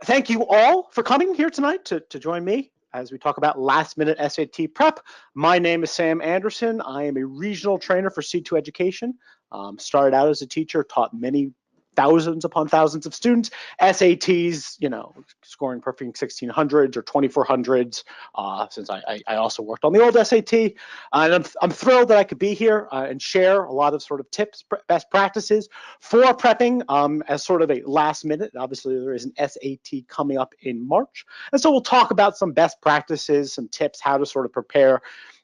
Thank you all for coming here tonight to join me as we talk about last minute SAT prep. My name is Sam Anderson. I am a regional trainer for C2 Education. Started out as a teacher, taught many thousands upon thousands of students. SATs, scoring perfect 1600s or 2400s, since I also worked on the old SAT. And I'm thrilled that I could be here and share a lot of sort of tips, best practices for prepping as sort of a last minute. Obviously, there is an SAT coming up in March. And so we'll talk about some best practices, some tips, how to sort of prepare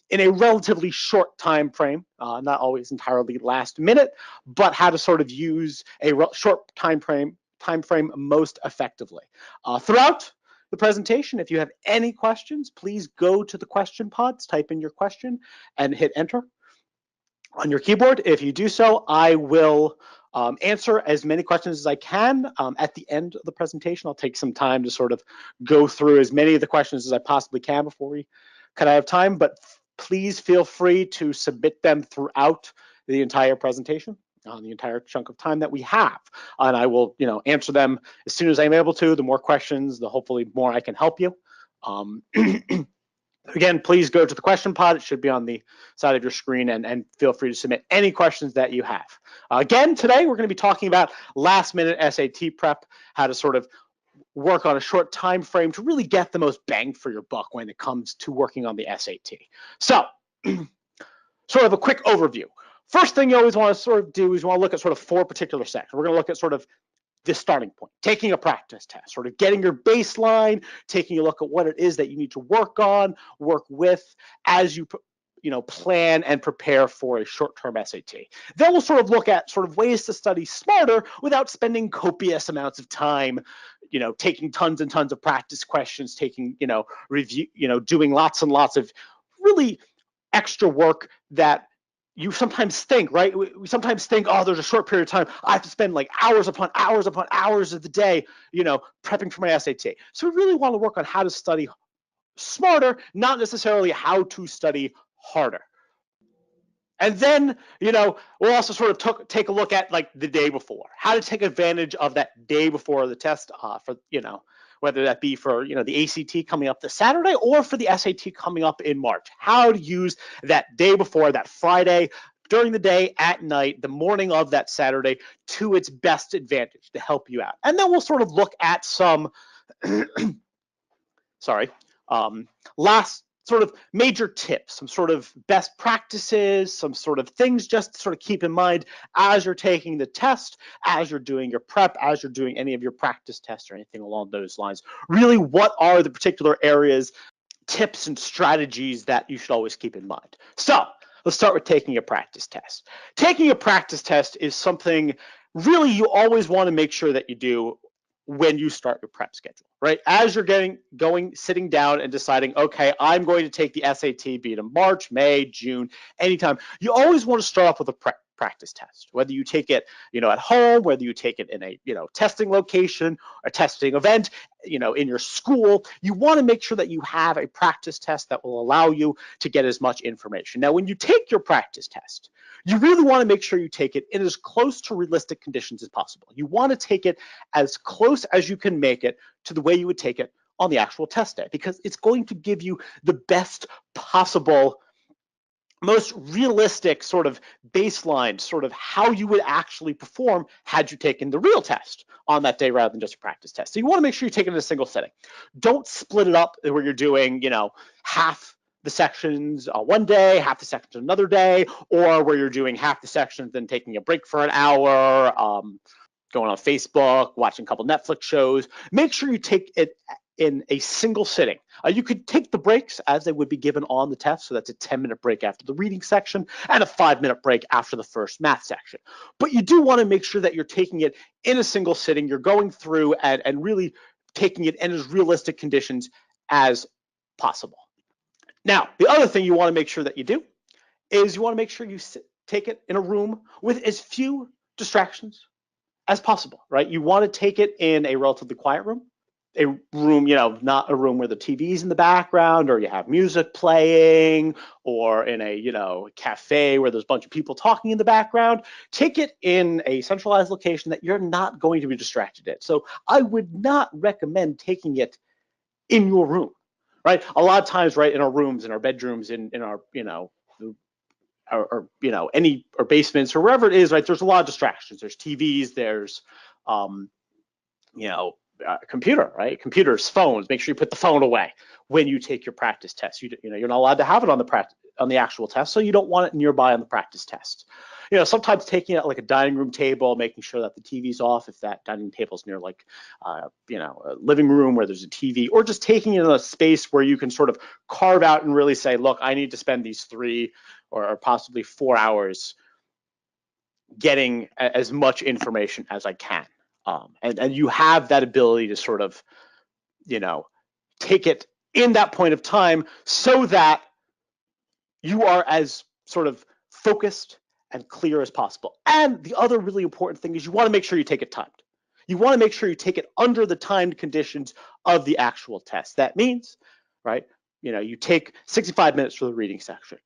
in a relatively short time frame, not always entirely last minute, but how to sort of use a short time frame most effectively. Throughout the presentation, if you have any questions, please go to the question pods, type in your question, and hit enter on your keyboard. If you do so, I will answer as many questions as I can at the end of the presentation. I'll take some time to sort of go through as many of the questions as I possibly can before we kind of have time, but please feel free to submit them throughout the entire presentation, the entire chunk of time that we have. And I will, answer them as soon as I'm able to. The more questions, the hopefully more I can help you. Again, please go to the question pod. It should be on the side of your screen, and feel free to submit any questions that you have. Again, today we're going to be talking about last minute SAT prep, how to sort of work on a short time frame to really get the most bang for your buck when it comes to working on the SAT. So, sort of a quick overview. First thing you always want to sort of do is you want to look at sort of four particular sections. We're going to look at sort of the starting point, taking a practice test, sort of getting your baseline, taking a look at what it is that you need to work on, work with as you plan and prepare for a short-term SAT. Then we'll sort of look at sort of ways to study smarter without spending copious amounts of time, taking tons and tons of practice questions, taking, review, doing lots and lots of really extra work that you sometimes think, right? We sometimes think, oh, there's a short period of time. I have to spend like hours upon hours upon hours of the day, prepping for my SAT. So we really want to work on how to study smarter, not necessarily how to study harder. And then, we'll also sort of take a look at like the day before, how to take advantage of that day before the test for, whether that be for, the ACT coming up this Saturday or for the SAT coming up in March, how to use that day before, that Friday, during the day, at night, the morning of that Saturday to its best advantage to help you out. And then we'll sort of look at some, last sort of major tips, some sort of best practices, some sort of things just to sort of keep in mind as you're taking the test, as you're doing your prep, as you're doing any of your practice tests or anything along those lines. Really, what are the particular areas, tips, and strategies that you should always keep in mind? So let's start with taking a practice test. Taking a practice test is something really you always want to make sure that you do when you start your prep schedule, right? As you're sitting down and deciding, okay, I'm going to take the SAT, be it in March, May, June, anytime. You always want to start off with a practice test, whether you take it, at home, whether you take it in a, testing location, a testing event, in your school. You want to make sure that you have a practice test that will allow you to get as much information. Now, when you take your practice test, you really want to make sure you take it in as close to realistic conditions as possible. You want to take it as close as you can make it to the way you would take it on the actual test day, because it's going to give you the best possible, most realistic sort of baseline, sort of how you would actually perform had you taken the real test on that day rather than just a practice test. So you want to make sure you take it in a single sitting. Don't split it up where you're doing, half the sections one day, half the sections another day, or where you're doing half the sections, then taking a break for an hour, going on Facebook, watching a couple Netflix shows. Make sure you take it in a single sitting. You could take the breaks as they would be given on the test. So that's a 10-minute break after the reading section and a 5-minute break after the first math section. But you do want to make sure that you're taking it in a single sitting. You're going through and really taking it in as realistic conditions as possible. Now, the other thing you want to make sure that you do is you want to make sure you take it in a room with as few distractions as possible, right? You want to take it in a relatively quiet room. a room, not a room where the TV's in the background or you have music playing, or in a, cafe where there's a bunch of people talking in the background. Take it in a centralized location that you're not going to be distracted at. So I would not recommend taking it in your room, right? A lot of times, right, in our rooms, in our bedrooms, in our, or basements or wherever it is, right, there's a lot of distractions. There's TVs, there's, computer, right? Computers, phones. Make sure you put the phone away when you take your practice test. You're not allowed to have it on the actual test, so you don't want it nearby on the practice test. Sometimes taking it like a dining room table, making sure that the TV's off if that dining table's near a living room where there's a TV, or just taking it in a space where you can sort of carve out and really say, look, I need to spend these 3 or possibly 4 hours getting as much information as I can. And you have that ability to sort of, take it in that point of time so that you are as sort of focused and clear as possible. And the other really important thing is you want to make sure you take it timed. You want to make sure you take it under the timed conditions of the actual test. That means, right, you take 65 minutes for the reading section,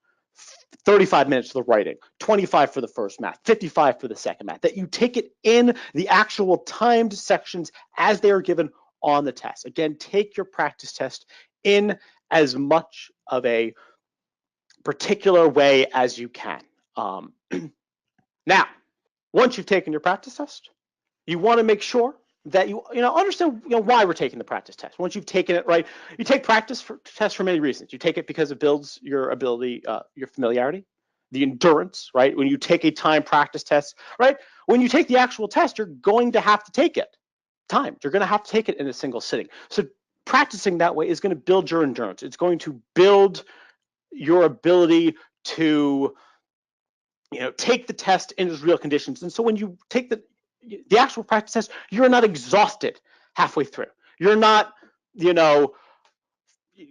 35 minutes for the writing, 25 for the first math, 55 for the second math, that you take it in the actual timed sections as they are given on the test. Again, take your practice test in as much of a particular way as you can. Now, once you've taken your practice test, you want to make sure that you understand why we're taking the practice test. Once you've taken it, right, you take practice tests for many reasons. You take it because it builds your ability, your familiarity, the endurance, right? When you take a time practice test, right? When you take the actual test, you're going to have to take it timed. You're going to have to take it in a single sitting. So practicing that way is going to build your endurance. It's going to build your ability to take the test in its real conditions. And so when you take the actual practice test, you're not exhausted halfway through. You're not,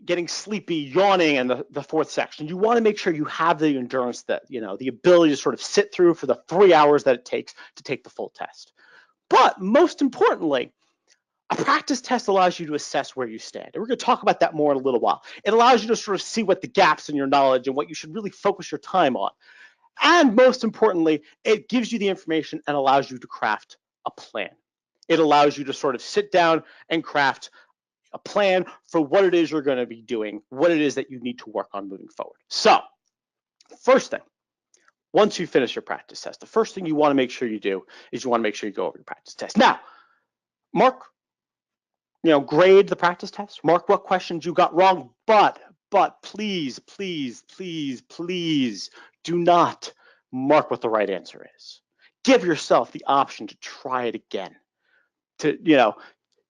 getting sleepy, yawning in the fourth section. You want to make sure you have the endurance, that, the ability to sort of sit through for the 3 hours that it takes to take the full test. But most importantly, a practice test allows you to assess where you stand. And we're going to talk about that more in a little while. It allows you to sort of see what the gaps in your knowledge and what you should really focus your time on. And most importantly, it gives you the information and allows you to craft a plan. It allows you to sort of sit down and craft a plan for what it is you're going to be doing, what it is that you need to work on moving forward. So, first thing, once you finish your practice test, the first thing you want to make sure you do is you want to make sure you go over your practice test. Now, mark, grade the practice test, mark what questions you got wrong, but please, please, please, please do not mark what the right answer is. Give yourself the option to try it again, to,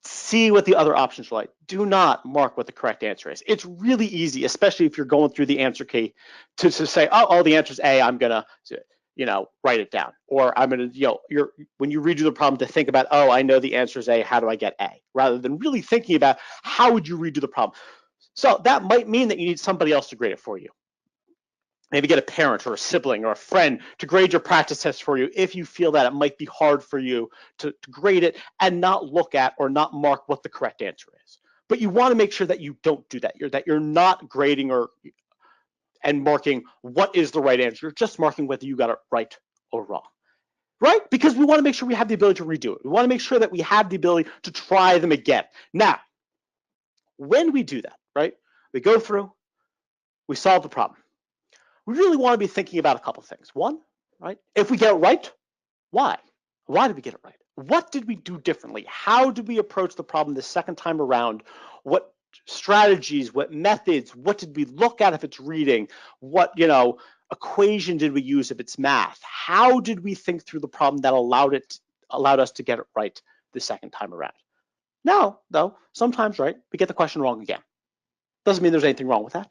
see what the other options are like. Do not mark what the correct answer is. It's really easy, especially if you're going through the answer key, to say, oh, the answer is A, I'm going to, write it down. Or I'm going to, when you redo the problem, to think about, oh, I know the answer is A, how do I get A? Rather than really thinking about how would you redo the problem. So that might mean that you need somebody else to grade it for you. Maybe get a parent or a sibling or a friend to grade your practice test for you if you feel that it might be hard for you to grade it and not look at or not mark what the correct answer is. But you want to make sure that you don't do that. You're not grading and marking what is the right answer. You're just marking whether you got it right or wrong. Right? Because we want to make sure we have the ability to redo it. We want to make sure that we have the ability to try them again. Now, when we do that, right, we go through, we solve the problem. We really want to be thinking about a couple of things. One, right, if we get it right, why? Why did we get it right? What did we do differently? How did we approach the problem the second time around? What strategies, what methods, what did we look at if it's reading? What, equation did we use if it's math? How did we think through the problem that allowed us to get it right the second time around? Now, though, sometimes, right, we get the question wrong again. Doesn't mean there's anything wrong with that.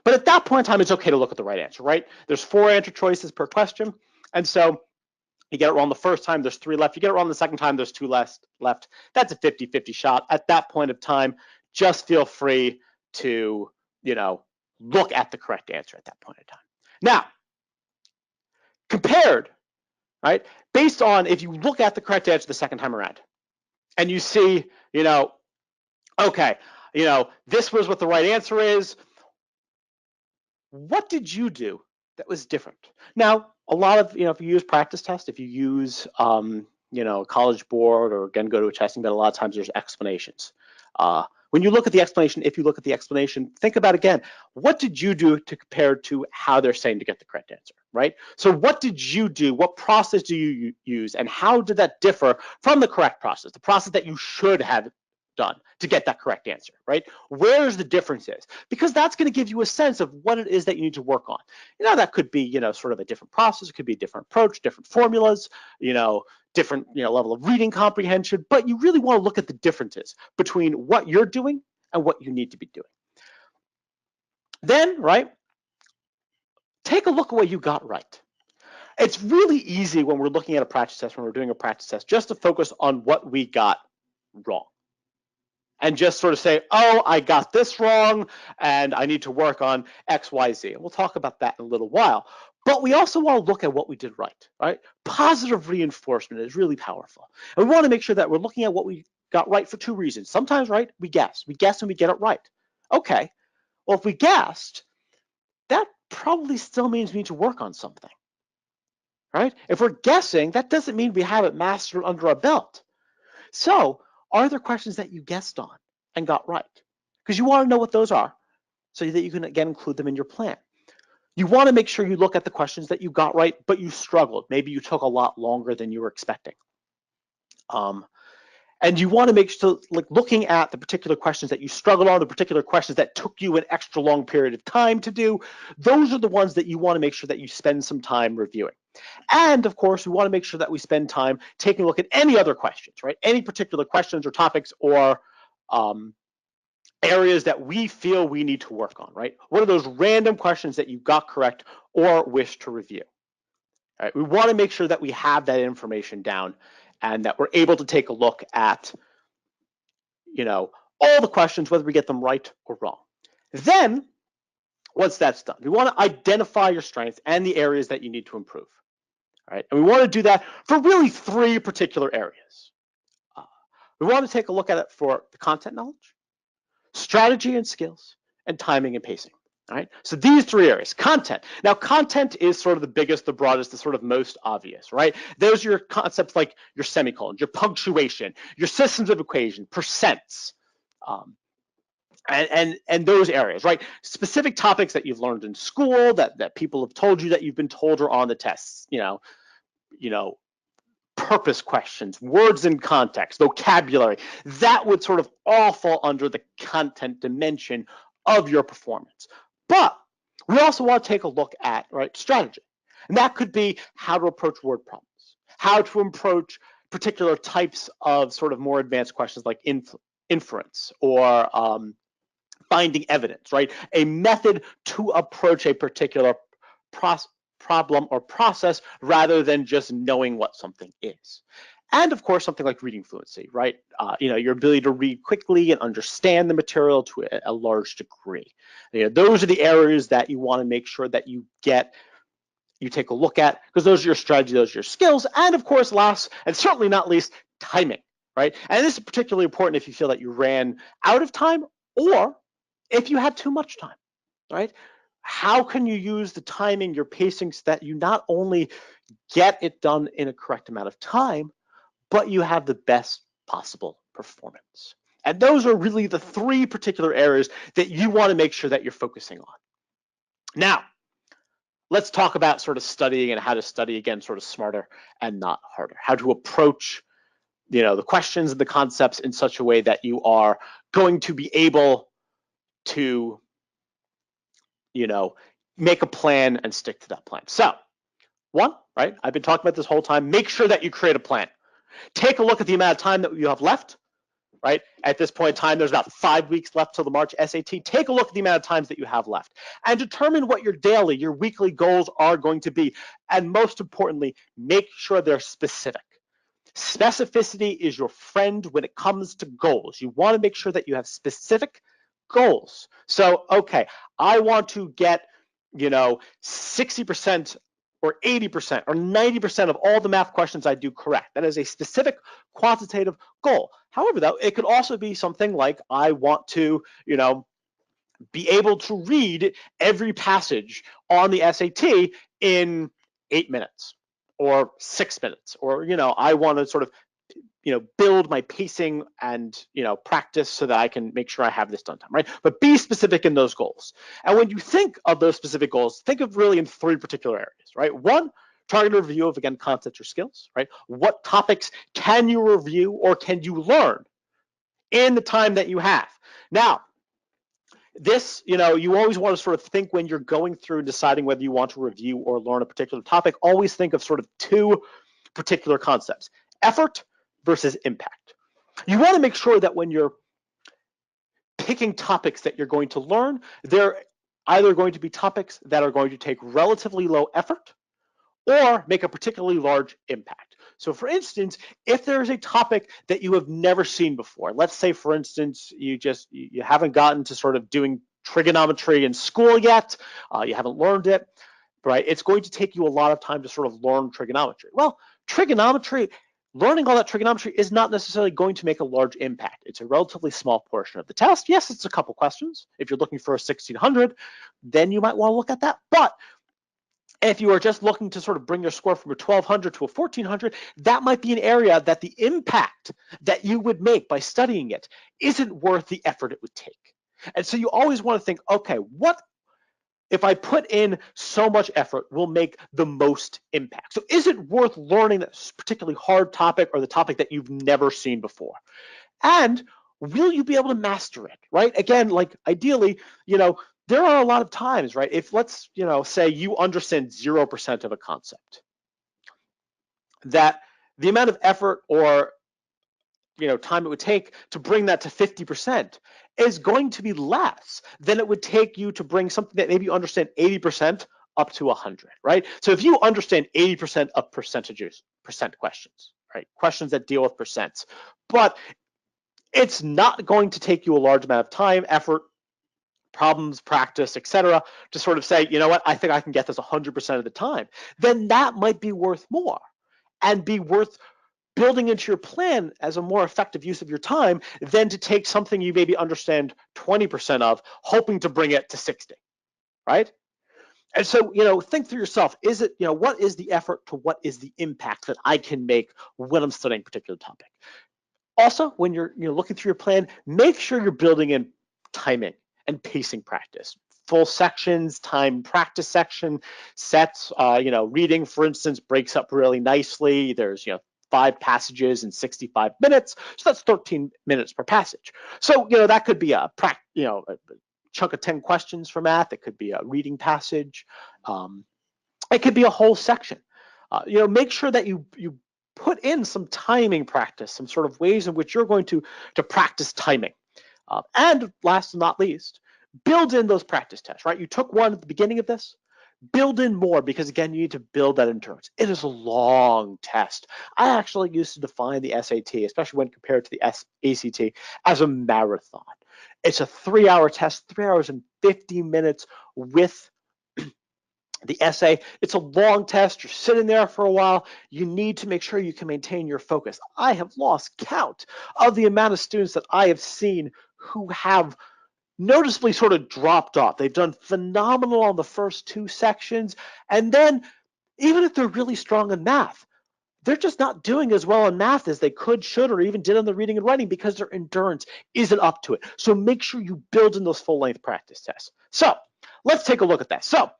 But at that point in time, it's okay to look at the right answer, right? There's 4 answer choices per question. And so you get it wrong the first time, there's 3 left. You get it wrong the second time, there's 2 left. That's a 50-50 shot. At that point of time, just feel free to, look at the correct answer at that point in time. Now, compared, right, based on if you look at the correct answer the second time around and you see, Okay, this was what the right answer is. What did you do that was different? Now, a lot of, if you use practice test, if you use, a college board, or again, go to a testing bed, a lot of times there's explanations. When you look at the explanation, if you look at the explanation, think about again, what did you do to compare to how they're saying to get the correct answer, right? So what did you do? What process do you use? And how did that differ from the correct process, the process that you should have done to get that correct answer, right? Where's the differences? Because that's going to give you a sense of what it is that you need to work on. That could be, sort of a different process. It could be a different approach, different formulas, different, level of reading comprehension. But you really want to look at the differences between what you're doing and what you need to be doing. Then, right, take a look at what you got right. It's really easy when we're looking at a practice test, when we're doing a practice test, just to focus on what we got wrong. And just sort of say, oh, I got this wrong, and I need to work on X, Y, Z. And we'll talk about that in a little while. But we also want to look at what we did right? Positive reinforcement is really powerful. And we want to make sure that we're looking at what we got right for two reasons. Sometimes, right, we guess. We guess and we get it right. Okay, well, if we guessed, that probably still means we need to work on something, right? If we're guessing, that doesn't mean we have it mastered under our belt. So, are there questions that you guessed on and got right? Because you want to know what those are so that you can, again, include them in your plan. You want to make sure you look at the questions that you got right, but you struggled. Maybe you took a lot longer than you were expecting. And you want to make sure, like, looking at the particular questions that you struggled on, the particular questions that took you an extra long period of time to do, those are the ones that you want to make sure that you spend some time reviewing. And of course, we want to make sure that we spend time taking a look at any other questions, right? Any particular questions or topics or areas that we feel we need to work on, right? What are those random questions that you got correct or wish to review? All right, we want to make sure that we have that information down and that we're able to take a look at, all the questions, whether we get them right or wrong. Then, once that's done, we want to identify your strengths and the areas that you need to improve. All right, and we want to do that for really three particular areas. We want to take a look at it for the content knowledge, strategy and skills, and timing and pacing. All right, so these three areas. Content. Now, content is sort of the biggest, the broadest, the sort of most obvious, right? Those are your concepts like your semicolons, your punctuation, your systems of equation, percents, and those areas, right? Specific topics that you've learned in school, that people have told you that you've been told are on the tests, purpose questions, words in context, vocabulary, that would sort of all fall under the content dimension of your performance. But we also want to take a look at, right, strategy. And that could be how to approach word problems, how to approach particular types of sort of more advanced questions like inference or finding evidence, right? A method to approach a particular problem or process rather than just knowing what something is. And of course, something like reading fluency, right? Your ability to read quickly and understand the material to a large degree. Those are the areas that you want to make sure that you take a look at, because those are your strategy, those are your skills. And of course, last and certainly not least, timing, right? And this is particularly important if you feel that you ran out of time or if you had too much time, right? How can you use the timing, your pacing, so that you not only get it done in a correct amount of time, but you have the best possible performance? And those are really the three particular areas that you want to make sure that you're focusing on. Now, let's talk about sort of studying and how to study, again, sort of smarter and not harder. How to approach, the questions and the concepts in such a way that you are going to be able to, make a plan and stick to that plan. So, one, right, I've been talking about this whole time, make sure that you create a plan. Take a look at the amount of time that you have left, right? At this point in time, there's about 5 weeks left till the March SAT. Take a look at the amount of times that you have left and determine what your daily, your weekly goals are going to be. And most importantly, make sure they're specific. Specificity is your friend when it comes to goals. You want to make sure that you have specific goals. So, okay, I want to get, 60% or 80% or 90% of all the math questions I do correct. That is a specific quantitative goal. However, though, it could also be something like I want to, be able to read every passage on the SAT in 8 minutes or 6 minutes, or I want to sort of build my pacing and practice so that I can make sure I have this done time, right? But be specific in those goals. And when you think of those specific goals, think of really in 3 particular areas, right? 1, targeted review of, again, concepts or skills, right? What topics can you review or can you learn in the time that you have? Now, this, you always want to sort of think when you're going through and deciding whether you want to review or learn a particular topic, always think of sort of 2 particular concepts: effort versus impact. You want to make sure that when you're picking topics that you're going to learn, they're either going to be topics that are going to take relatively low effort or make a particularly large impact. So for instance, if there's a topic that you have never seen before, let's say, for instance, you haven't gotten to sort of doing trigonometry in school yet, you haven't learned it, right? It's going to take you a lot of time to sort of learn trigonometry. Well, learning all that trigonometry is not necessarily going to make a large impact. It's a relatively small portion of the test. Yes, it's a couple questions. If you're looking for a 1600, then you might want to look at that. But if you are just looking to sort of bring your score from a 1200 to a 1400, that might be an area that the impact that you would make by studying it isn't worth the effort it would take. And so you always want to think, okay, what if I put in so much effort will make the most impact? So is it worth learning that particularly hard topic or the topic that you've never seen before? And will you be able to master it, right? Again, like ideally, there are a lot of times, right? If let's, say you understand 0% of a concept, that the amount of effort or time it would take to bring that to 50% is going to be less than it would take you to bring something that maybe you understand 80% up to 100, right? So if you understand 80% of percent questions, right? Questions that deal with percents, but it's not going to take you a large amount of time, effort, problems, practice, etc., to sort of say, you know what, I think I can get this 100% of the time, then that might be worth more and be worth building into your plan as a more effective use of your time than to take something you maybe understand 20% of, hoping to bring it to 60, right? And so, think through yourself, is it, what is the effort to what is the impact that I can make when I'm studying a particular topic? Also, when you're looking through your plan, make sure you're building in timing and pacing practice. Full sections, time practice section, sets, reading, for instance, breaks up really nicely. There's, 5 passages in 65 minutes, so that's 13 minutes per passage. So, that could be a chunk of 10 questions for math. It could be a reading passage. It could be a whole section. Make sure that you put in some timing practice, some sort of ways in which you're going to practice timing. And last but not least, build in those practice tests, right? You took one at the beginning of this, build in more, because again, you need to build that endurance. It is a long test. I actually used to define the SAT, especially when compared to the ACT, as a marathon. It's a 3-hour test, 3 hours and 50 minutes with the essay. It's a long test. You're sitting there for a while. You need to make sure you can maintain your focus. I have lost count of the amount of students that I have seen who have noticeably sort of dropped off. They've done phenomenal on the first 2 sections, and then even if they're really strong in math, they're just not doing as well in math as they could, should, or even did on the reading and writing because their endurance isn't up to it. So make sure you build in those full-length practice tests. So let's take a look at that. So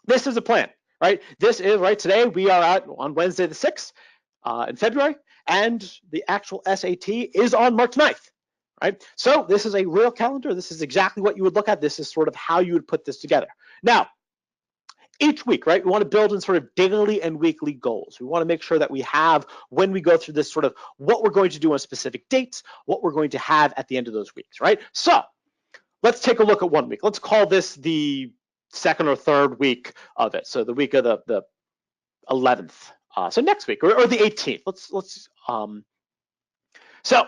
this is a plan, right? This is, right, today we are out on Wednesday the 6th in February, and the actual SAT is on March 9th. Right? So this is a real calendar. This is exactly what you would look at. This is sort of how you would put this together. Now, each week, right, we want to build in sort of daily and weekly goals. We want to make sure that we have, when we go through this, sort of what we're going to do on specific dates, what we're going to have at the end of those weeks, right? So let's take a look at 1 week. Let's call this the 2nd or 3rd week of it. So the week of the 11th. So next week, or the 18th. So,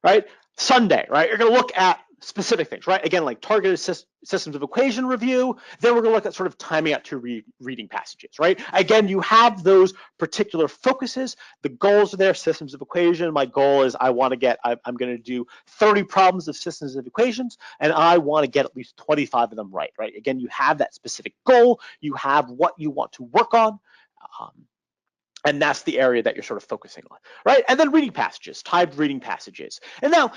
right, Sunday, right? You're going to look at specific things, right? Again, like targeted systems of equation review. Then we're going to look at sort of timing out to reading passages, right? Again, you have those particular focuses. The goals are there, systems of equation. My goal is I'm going to do 30 problems of systems of equations, and I want to get at least 25 of them right? Again, you have that specific goal. You have what you want to work on. And that's the area that you're sort of focusing on, right? And then reading passages, timed reading passages. And now,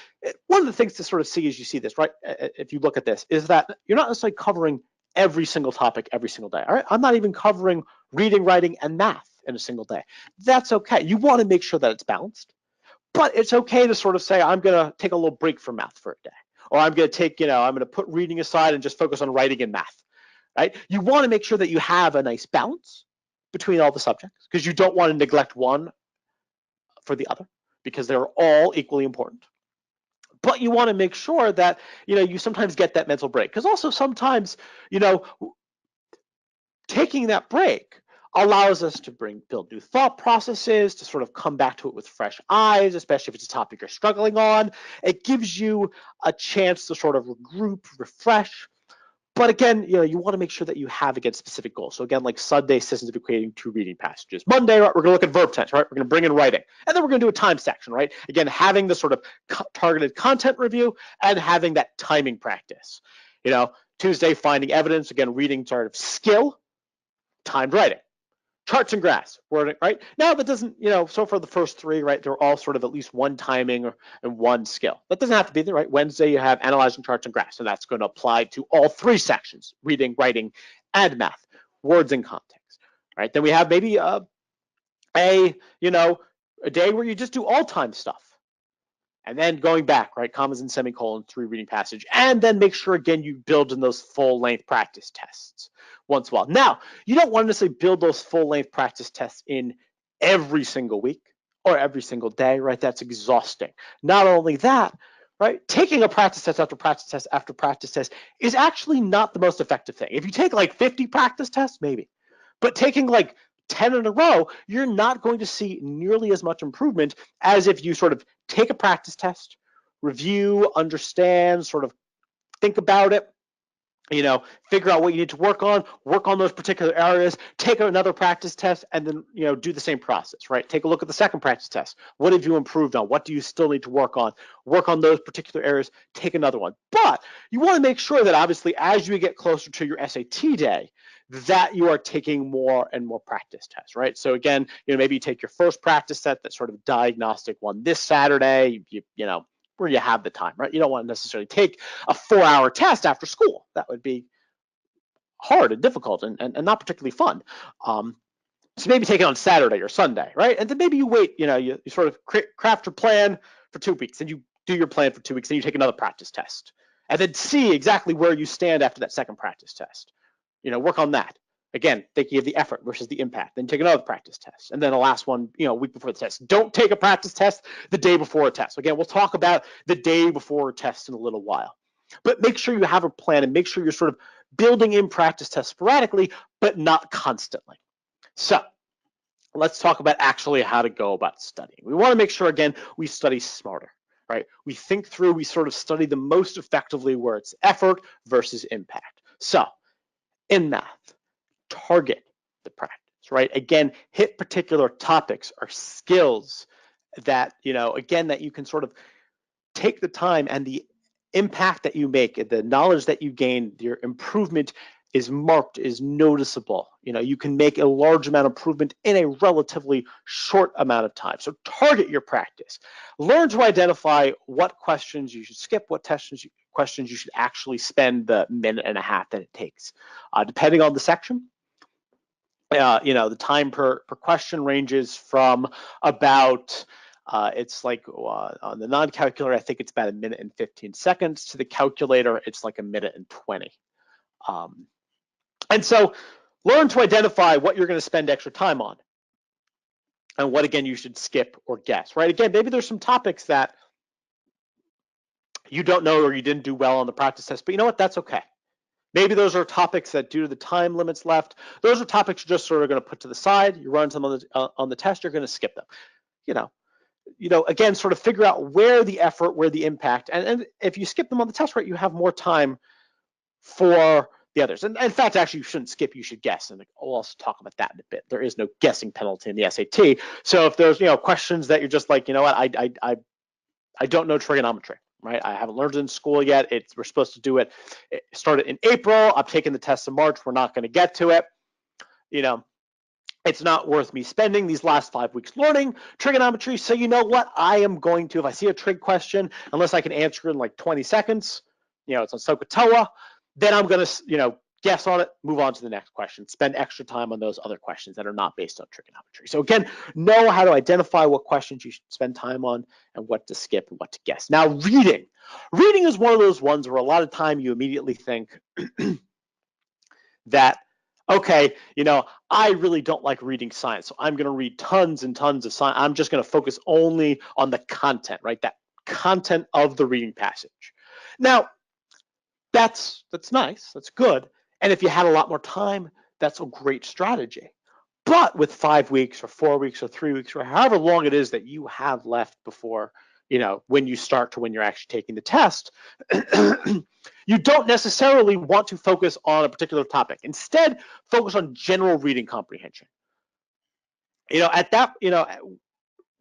one of the things to sort of see as you see this, right, if you look at this, is that you're not necessarily covering every single topic every single day, all right? I'm not even covering reading, writing, and math in a single day. That's okay. You want to make sure that it's balanced, but it's okay to sort of say, I'm going to take a little break from math for a day, or I'm going to take, I'm going to put reading aside and just focus on writing and math, right? You want to make sure that you have a nice balance between all the subjects, because you don't want to neglect one for the other, because they're all equally important. But you want to make sure that you sometimes get that mental break, because also sometimes taking that break allows us to build new thought processes, to sort of come back to it with fresh eyes, especially if it's a topic you're struggling on. It gives you a chance to sort of regroup, refresh. But again, you want to make sure that you have, again, specific goals. So again, like Sunday, systems of equating to reading passages. Monday, right, we're going to look at verb tense, right? We're going to bring in writing. And then we're going to do a time section, right? Again, having the sort of targeted content review and having that timing practice. Tuesday, finding evidence, again, reading sort of skill, timed writing. Charts and graphs, wording, right? Now that doesn't, so for the first three, right, they're all sort of at least one timing and one skill. That doesn't have to be there, right? Wednesday, you have analyzing charts and graphs, and that's going to apply to all three sections, reading, writing, and math, words and context, right? Then we have maybe a day where you just do all time stuff. And then going back, right, commas and semicolons, through reading passage, and then make sure, again, you build in those full-length practice tests once in a while. Now, you don't want to necessarily build those full-length practice tests in every single week or every single day, right? That's exhausting. Not only that, right, taking a practice test after practice test after practice test is actually not the most effective thing. If you take like 50 practice tests, maybe, but taking like 10 in a row, you're not going to see nearly as much improvement as if you sort of take a practice test, review, understand, sort of think about it, figure out what you need to work on those particular areas, take another practice test, and then, do the same process, right? Take a look at the second practice test. What have you improved on? What do you still need to work on? Work on those particular areas, take another one. But you want to make sure that obviously as you get closer to your SAT day, that you are taking more and more practice tests, right? So again, maybe you take your first practice set, that sort of diagnostic one this Saturday, where you have the time, right? You don't want to necessarily take a 4-hour test after school. That would be hard and difficult and not particularly fun. So maybe take it on Saturday or Sunday, right? And then maybe you wait, you sort of craft your plan for 2 weeks, and you do your plan for 2 weeks, and you take another practice test, and then see exactly where you stand after that second practice test. Work on that. Again, thinking of the effort versus the impact. Then take another practice test. And then the last one, a week before the test. Don't take a practice test the day before a test. Again, we'll talk about the day before a test in a little while. But make sure you have a plan and make sure you're sort of building in practice tests sporadically, but not constantly. So let's talk about actually how to go about studying. We want to make sure, again, we study smarter, right? We think through, we sort of study the most effectively where it's effort versus impact. So in math, target the practice, right? Again, hit particular topics or skills that, again, that you can sort of take the time, and the impact that you make, the knowledge that you gain, your improvement is marked, is noticeable. You can make a large amount of improvement in a relatively short amount of time. So target your practice. Learn to identify what questions you should skip, what questions you should actually spend the minute and a half that it takes. Depending on the section, the time per question ranges from about, it's like on the non-calculator, I think it's about 1 minute and 15 seconds. To the calculator, it's like 1 minute and 20. And so learn to identify what you're going to spend extra time on and what, again, you should skip or guess, right? Again, maybe there's some topics that you don't know or you didn't do well on the practice test, but you know what? That's okay. Maybe those are topics that, due to the time limits left, those are topics you're just sort of going to put to the side. You run some on the test, you're going to skip them. again, sort of figure out where the effort, where the impact, and if you skip them on the test, right, you have more time for the others. And in fact, actually, you shouldn't skip, you should guess. And we'll also talk about that in a bit. There is no guessing penalty in the SAT. So if there's, questions that you're just like, what, I don't know trigonometry, right? I haven't learned it in school yet. We're supposed to do it, start it in April. I'm taking the test in March. We're not going to get to it. It's not worth me spending these last 5 weeks learning trigonometry. So you know what? I am going to, if I see a trig question, unless I can answer it in like 20 seconds, it's on SOHCAHTOA, then I'm going to, guess on it, move on to the next question, spend extra time on those other questions that are not based on trigonometry. So again, know how to identify what questions you should spend time on and what to skip and what to guess. Now, reading. Reading is one of those ones where a lot of time you immediately think that, okay, I really don't like reading science, so I'm going to read tons and tons of science. I'm just going to focus only on the content, right? That content of the reading passage. Now, that's nice, that's good. And if you had a lot more time, that's a great strategy. But with 5 weeks or 4 weeks or 3 weeks or however long it is that you have left before, when you start to when you're actually taking the test, you don't necessarily want to focus on a particular topic. Instead, focus on general reading comprehension.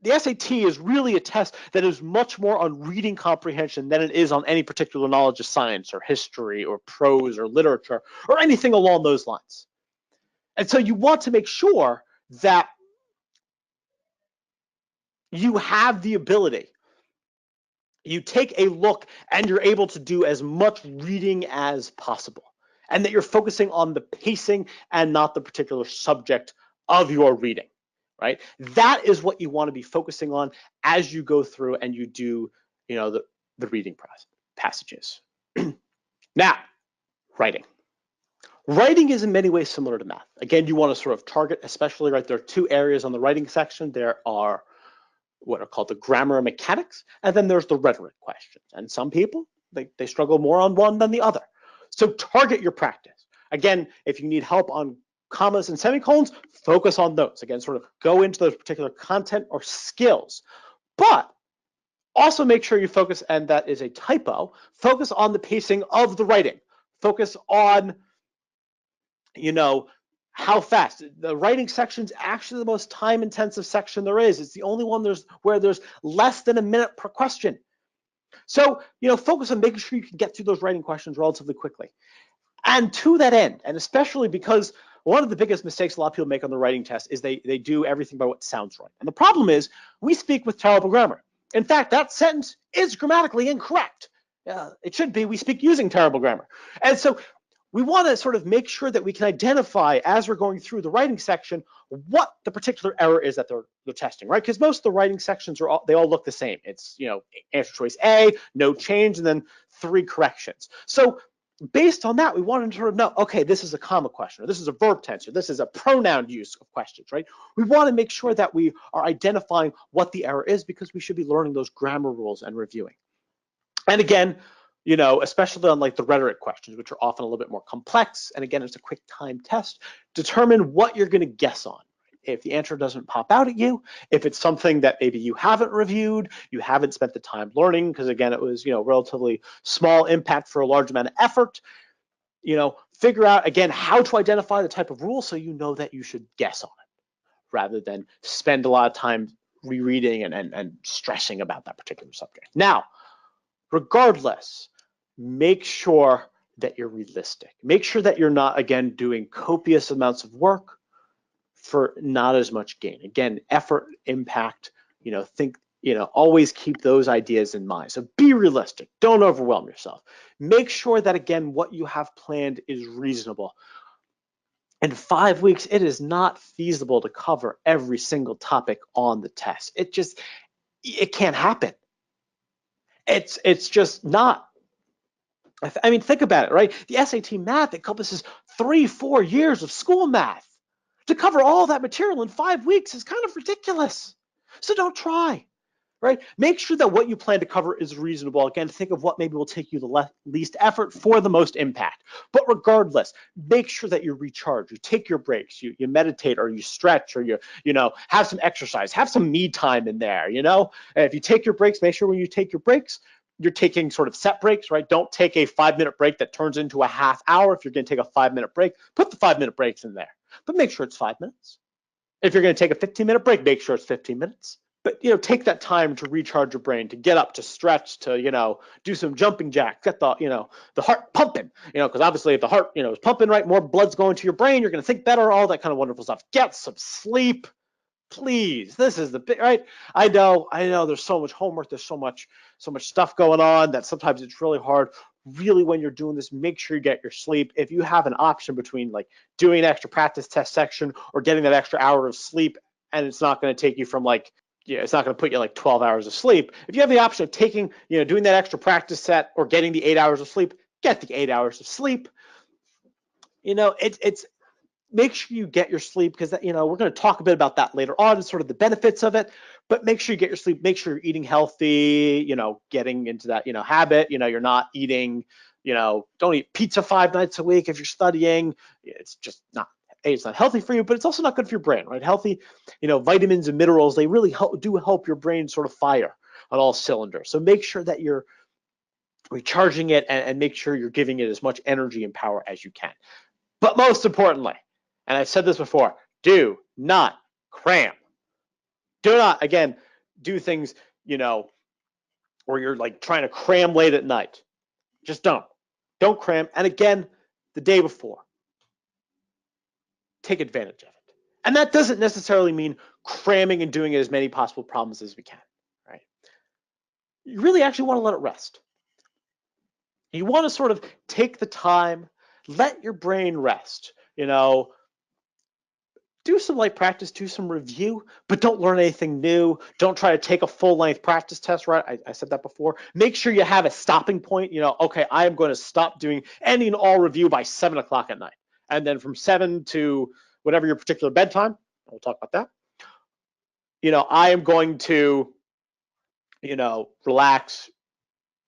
The SAT is really a test that is much more on reading comprehension than it is on any particular knowledge of science or history or prose or literature or anything along those lines. And so you want to make sure that you have the ability, you take a look and you're able to do as much reading as possible, and that you're focusing on the pacing and not the particular subject of your reading. Right? That is what you want to be focusing on as you go through and you do, the reading passages. Now, writing. Writing is in many ways similar to math. Again, you want to sort of target, especially, right, there are two areas on the writing section. There are what are called the grammar and mechanics, and then there's the rhetoric questions. And some people, they struggle more on one than the other. So target your practice. Again, if you need help on commas and semicolons, focus on those. Again, sort of go into those particular content or skills. But also make sure you focus, and that is a typo, focus on the pacing of the writing. Focus on, how fast. The writing section is actually the most time-intensive section there is. It's the only one where there's less than a minute per question. So, focus on making sure you can get through those writing questions relatively quickly. And to that end, and especially because one of the biggest mistakes a lot of people make on the writing test is they do everything by what sounds right. And the problem is we speak with terrible grammar. In fact, that sentence is grammatically incorrect. It should be we speak using terrible grammar. And so we want to sort of make sure that we can identify as we're going through the writing section what the particular error is that they're testing, right? Because most of the writing sections they all look the same. It's, answer choice A, no change, and then 3 corrections. So based on that, we want to sort of know, okay, this is a comma question, or this is a verb tense, or this is a pronoun use of questions, right? We want to make sure that we are identifying what the error is, because we should be learning those grammar rules and reviewing. And again, especially on like the rhetoric questions, which are often a little bit more complex, and again, it's a quick time test, determine what you're going to guess on. If the answer doesn't pop out at you, if it's something that maybe you haven't reviewed, you haven't spent the time learning, because again, it was, relatively small impact for a large amount of effort, figure out, again, how to identify the type of rule so you know that you should guess on it, rather than spend a lot of time rereading and stressing about that particular subject. Now, regardless, make sure that you're realistic. Make sure that you're not, again, doing copious amounts of work for not as much gain. Again, effort, impact, think, always keep those ideas in mind. So be realistic, don't overwhelm yourself. Make sure that, again, what you have planned is reasonable. In 5 weeks, it is not feasible to cover every single topic on the test. It can't happen. It's just not. I mean, think about it, right? The SAT math encompasses 3-4 years of school math. To cover all that material in 5 weeks is kind of ridiculous. So don't try, right? Make sure that what you plan to cover is reasonable. Again, think of what maybe will take you the least effort for the most impact. But regardless, make sure that you recharge, you take your breaks, you meditate, or you stretch, or you know, have some exercise, have some me time in there, you know? And if you take your breaks, make sure when you take your breaks, you're taking sort of set breaks, right? Don't take a 5-minute break that turns into a half hour. If you're going to take a 5-minute break, put the 5-minute breaks in there, but make sure it's 5 minutes. If you're going to take a 15-minute break, make sure it's 15 minutes. But, you know, take that time to recharge your brain, to get up, to stretch, to, you know, do some jumping jacks, get the, you know, the heart pumping, you know, because obviously if the heart, you know, is pumping, right, more blood's going to your brain, you're going to think better, all that kind of wonderful stuff. Get some sleep, please. This is the big, right? I know there's so much homework, there's so much stuff going on that sometimes it's really hard. Really, when you're doing this, make sure you get your sleep. If you have an option between like doing an extra practice test section or getting that extra hour of sleep, and it's not going to take you from like, yeah, it's not going to put you like 12 hours of sleep. If you have the option of taking, you know, doing that extra practice set or getting the 8 hours of sleep, get the 8 hours of sleep. You know, it's make sure you get your sleep, because, you know, we're going to talk a bit about that later on, sort of the benefits of it, but make sure you get your sleep, make sure you're eating healthy, you know, getting into that, you know, habit, you know, you're not eating, you know, don't eat pizza 5 nights a week if you're studying. It's just not, it's not healthy for you, but it's also not good for your brain, right? Healthy, you know, vitamins and minerals, they really do help your brain sort of fire on all cylinders. So make sure that you're recharging it, and make sure you're giving it as much energy and power as you can. But most importantly, and I've said this before, do not cram. Do not, again, do things, you know, where you're like trying to cram late at night. Just don't. Don't cram. And again, the day before, take advantage of it. And that doesn't necessarily mean cramming and doing as many possible problems as we can, right? You really actually want to let it rest. You want to sort of take the time, let your brain rest, you know, do some light practice, do some review, but don't learn anything new. Don't try to take a full-length practice test, right? I said that before. Make sure you have a stopping point. You know, okay, I am going to stop doing any and all review by 7 o'clock at night. And then from 7 to whatever your particular bedtime, we'll talk about that. You know, I am going to, you know, relax,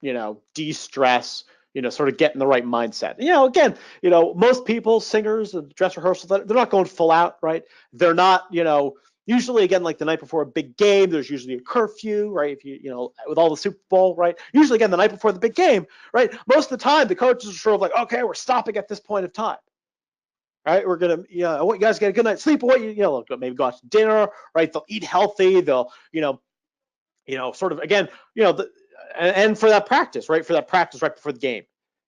you know, de-stress, you know, sort of get in the right mindset. You know, again, you know, most people, singers, dress rehearsals, they're not going full out, right? They're not, you know, usually, again, like the night before a big game, there's usually a curfew, right? If you know, with all the Super Bowl, right? Usually, again, the night before the big game, right? Most of the time, the coaches are sort of like, okay, we're stopping at this point of time. Right, we're gonna, you know, I want you guys to get a good night's sleep. I want you, you know, maybe go out to dinner, right? They'll eat healthy. They'll, you know, sort of, again, you know, and for that practice, right? For that practice right before the game,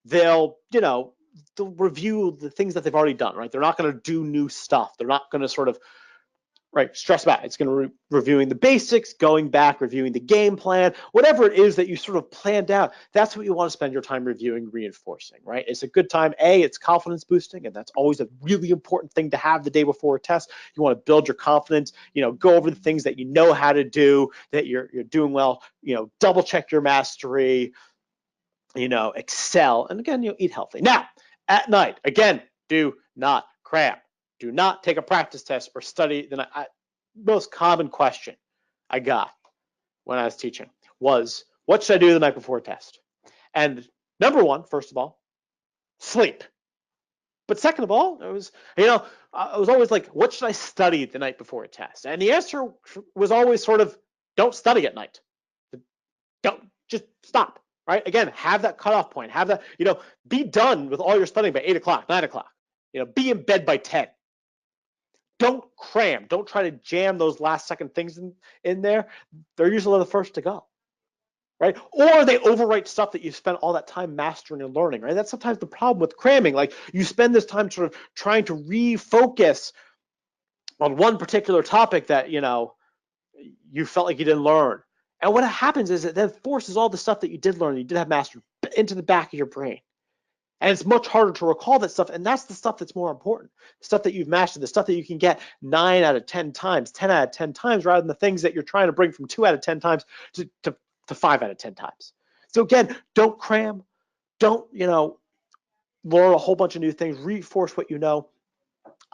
they'll, you know, they'll review the things that they've already done, right? They're not going to do new stuff. They're not going to sort of, right, stress about it. It's going to reviewing the basics, going back, reviewing the game plan, whatever it is that you sort of planned out. That's what you want to spend your time reviewing, reinforcing, right? It's a good time. It's confidence boosting, and that's always a really important thing to have the day before a test. You want to build your confidence, you know, go over the things that you know how to do, that you're doing well, you know, double check your mastery, you know, excel, and again, you know, eat healthy. Now, at night, again, do not cram. Do not take a practice test or study the night. Most common question I got when I was teaching was, what should I do the night before a test? And number one, first of all, sleep. But second of all, it was, you know, I was always like, what should I study the night before a test? And the answer was always sort of, don't study at night. Don't, just stop. Right? Again, have that cutoff point. Have that, you know, be done with all your studying by 8 o'clock, 9 o'clock. You know, be in bed by 10. Don't cram. Don't try to jam those last second things in there. They're usually the first to go, right? Or they overwrite stuff that you spent all that time mastering and learning, right? That's sometimes the problem with cramming. Like, you spend this time sort of trying to refocus on one particular topic that, you know, you felt like you didn't learn. And what happens is it then forces all the stuff that you did learn, you did have mastered, into the back of your brain. And it's much harder to recall that stuff. And that's the stuff that's more important. The stuff that you've mastered, the stuff that you can get 9 out of 10 times, 10 out of 10 times, rather than the things that you're trying to bring from 2 out of 10 times to 5 out of 10 times. So again, don't cram. Don't, you know, learn a whole bunch of new things. Reinforce what you know.